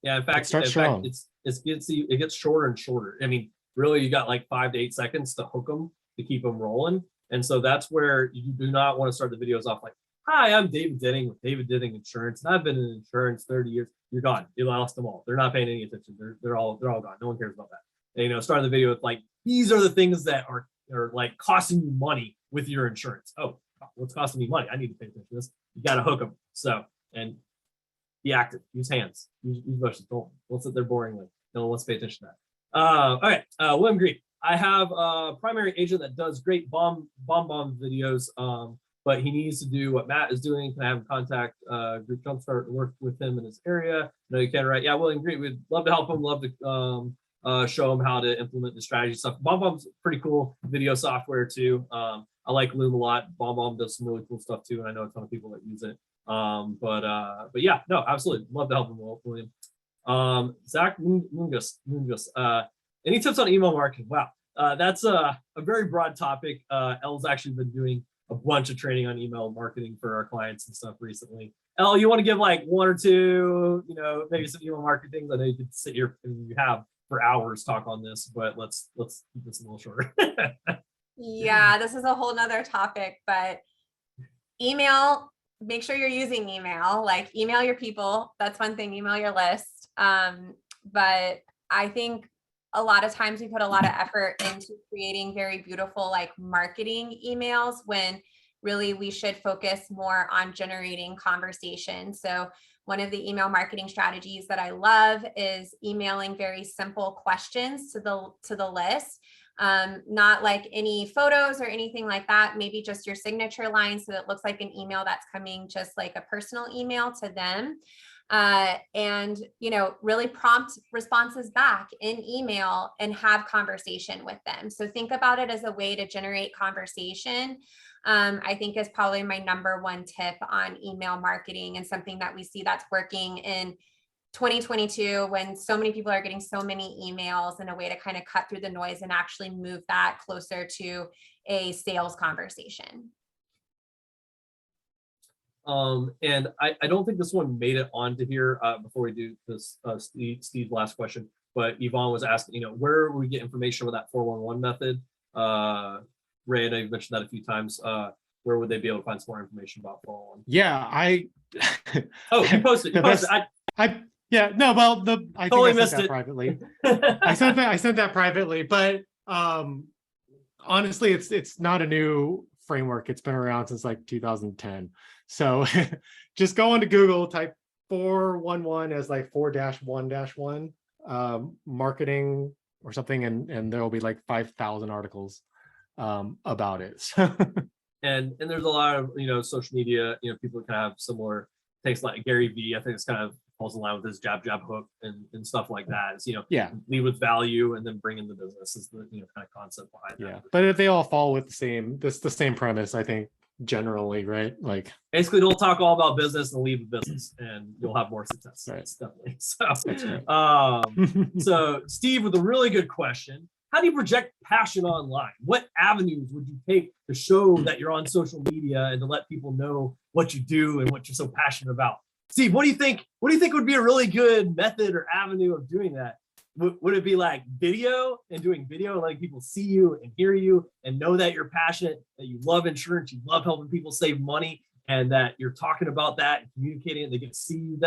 Yeah, in fact, it gets shorter and shorter. I mean, really, you got like 5 to 8 seconds to hook them, to keep them rolling. And so that's where you do not want to start the videos off like, hi, I'm David Denning with David Denning Insurance, and I've been in insurance 30 years. You're gone. You lost them all. They're not paying any attention. They're all gone. No one cares about that. And, start the video with like, these are the things that are like costing you money with your insurance. Oh, what's costing me money? I need to pay attention to this. You got to hook them. So, and be active. Use hands. Use motions. Don't sit there boringly. No one wants to pay attention to that. All right, William Green. I have a primary agent that does great bomb videos, but he needs to do what Matt is doing. Can I have him contact Group Jumpstart and work with him in his area? No, you can, right? Yeah, William Green. We'd love to help him. Love to show him how to implement the strategy stuff. BombBomb's pretty cool video software too. I like Loom a lot. BombBomb does some really cool stuff too, and I know a ton of people that use it. But yeah, no, absolutely, love to help him, William. Zach Mungus. Any tips on email marketing? Wow, that's a very broad topic. Elle's actually been doing a bunch of training on email marketing for our clients and stuff recently. Elle, you want to give like 1 or 2, maybe some email marketing things? I know you could sit here and you have for hours talk on this, but let's keep this a little shorter. Yeah, this is a whole nother topic, but email, make sure you're using email, like email your people. That's one thing, email your list. But I think a lot of times we put a lot of effort into creating very beautiful like marketing emails when really we should focus more on generating conversation. So one of the email marketing strategies that I love is emailing very simple questions to the list. Not like any photos or anything like that, maybe just your signature line so that it looks like an email that's coming just like a personal email to them. And, you know, really prompt responses back in email and have conversation with them. So think about it as a way to generate conversation. I think is probably my number one tip on email marketing, and something that we see that's working in 2022 when so many people are getting so many emails, and a way to kind of cut through the noise and actually move that closer to a sales conversation. And I don't think this one made it onto here before we do this, Steve's last question, but Yvonne was asking, you know, where we get information with that 411 method? Ray, I know you've mentioned that a few times. Where would they be able to find some more information about 411? Yeah, Oh, you posted. You posted. Yeah, no, well, I totally think I missed sent that it privately. I sent that privately, but honestly, it's not a new framework. It's been around since like 2010. So just go into Google, type 411 as like 4-1-1 marketing or something, and there will be like 5,000 articles about it. and there's a lot of, you know, social media, you know, people kind of have similar takes, like Gary V. I think it's kind of falls in line with his jab hook and stuff like that. It's, you know, Yeah, lead with value and then bring in the business is the, you know, kind of concept behind that. yeah, but if they all fall with the same premise, I think, generally, right? Like basically, don't talk all about business and leave the business, and you'll have more success. Right. It's definitely so. So Steve, with a really good question: how do you project passion online? What avenues would you take to show that you're on social media and to let people know what you do and what you're so passionate about? Steve, what do you think? What do you think would be a really good method or avenue of doing that? Would it be like video and doing video, letting people see you and hear you and know that you're passionate, that you love insurance, you love helping people save money, and that you're talking about that and communicating it? They get to see you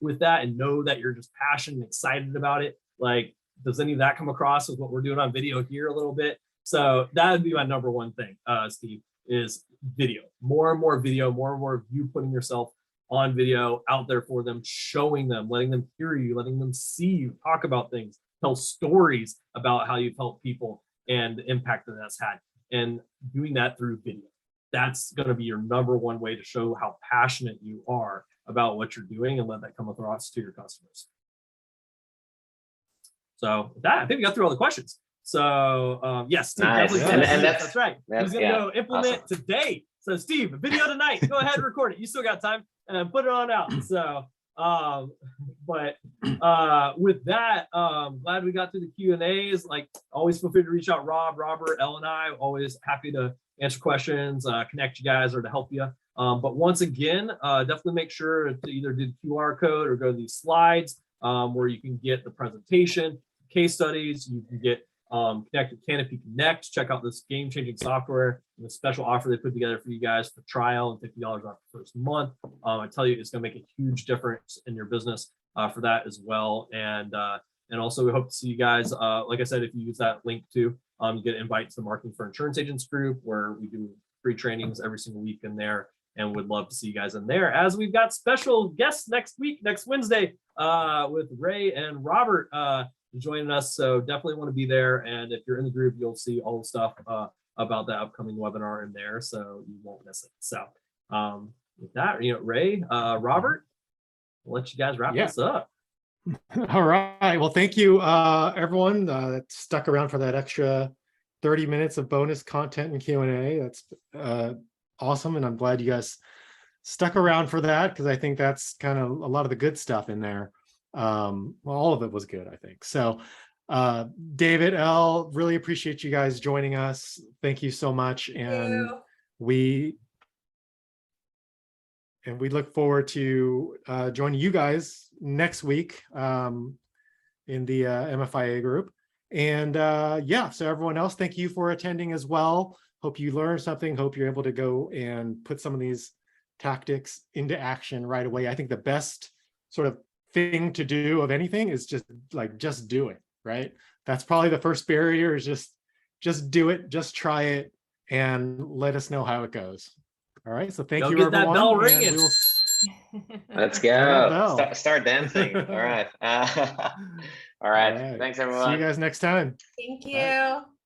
with that and know that you're just passionate and excited about it. Like, does any of that come across with what we're doing on video here a little bit? So that would be my number one thing, Steve, is video. More and more video, more and more of you putting yourself on video out there for them, showing them, letting them hear you, letting them see you, talk about things, tell stories about how you've helped people and the impact that that's had, and doing that through video. That's going to be your number one way to show how passionate you are about what you're doing, and let that come across to your customers. So with that, I think we got through all the questions. So yes, Steve, nice. definitely. And That's right. He's going to go implement awesome. Today. So Steve, video tonight. Go ahead and record it. You still got time, and put it on out. So, but with that, glad we got through the Q&As. Like always, feel free to reach out, Robert, Elle, and I. Always happy to answer questions, connect you guys, or to help you. But once again, definitely make sure to either do the QR code or go to these slides where you can get the presentation, case studies. You can get connect with Canopy Connect. Check out this game-changing software and the special offer they put together for you guys for trial and $50 off the first month. I tell you, it's going to make a huge difference in your business for that as well. And also, we hope to see you guys. Like I said, if you use that link too, you get an invite to the Marketing for Insurance Agents group, where we do free trainings every single week in there, and would love to see you guys in there. As we've got special guests next Wednesday, with Ray and Robert joining us. So definitely want to be there. And if you're in the group, you'll see all the stuff about the upcoming webinar in there, so you won't miss it. So with that, you know, Ray, Robert, I'll let you guys wrap this up. All right. Well, thank you, everyone that stuck around for that extra 30 minutes of bonus content and Q&A. That's awesome. And I'm glad you guys stuck around for that, because I think that's kind of a lot of the good stuff in there. Well, all of it was good, I think. So David, Elle, really appreciate you guys joining us. Thank you so much. And we look forward to joining you guys next week in the MFIA group. And yeah, so everyone else, thank you for attending as well. Hope you learned something. Hope you're able to go and put some of these tactics into action right away. I think the best sort of thing to do of anything is just do it. right? That's probably the first barrier, is just do it, just try it, and let us know how it goes. All right, so thank Go you, get that everyone. bell and ringing. we will Let's Ring that go. bell. Start dancing. All right. All All right. right. Thanks, See you everyone. guys next time. Thank Bye. you.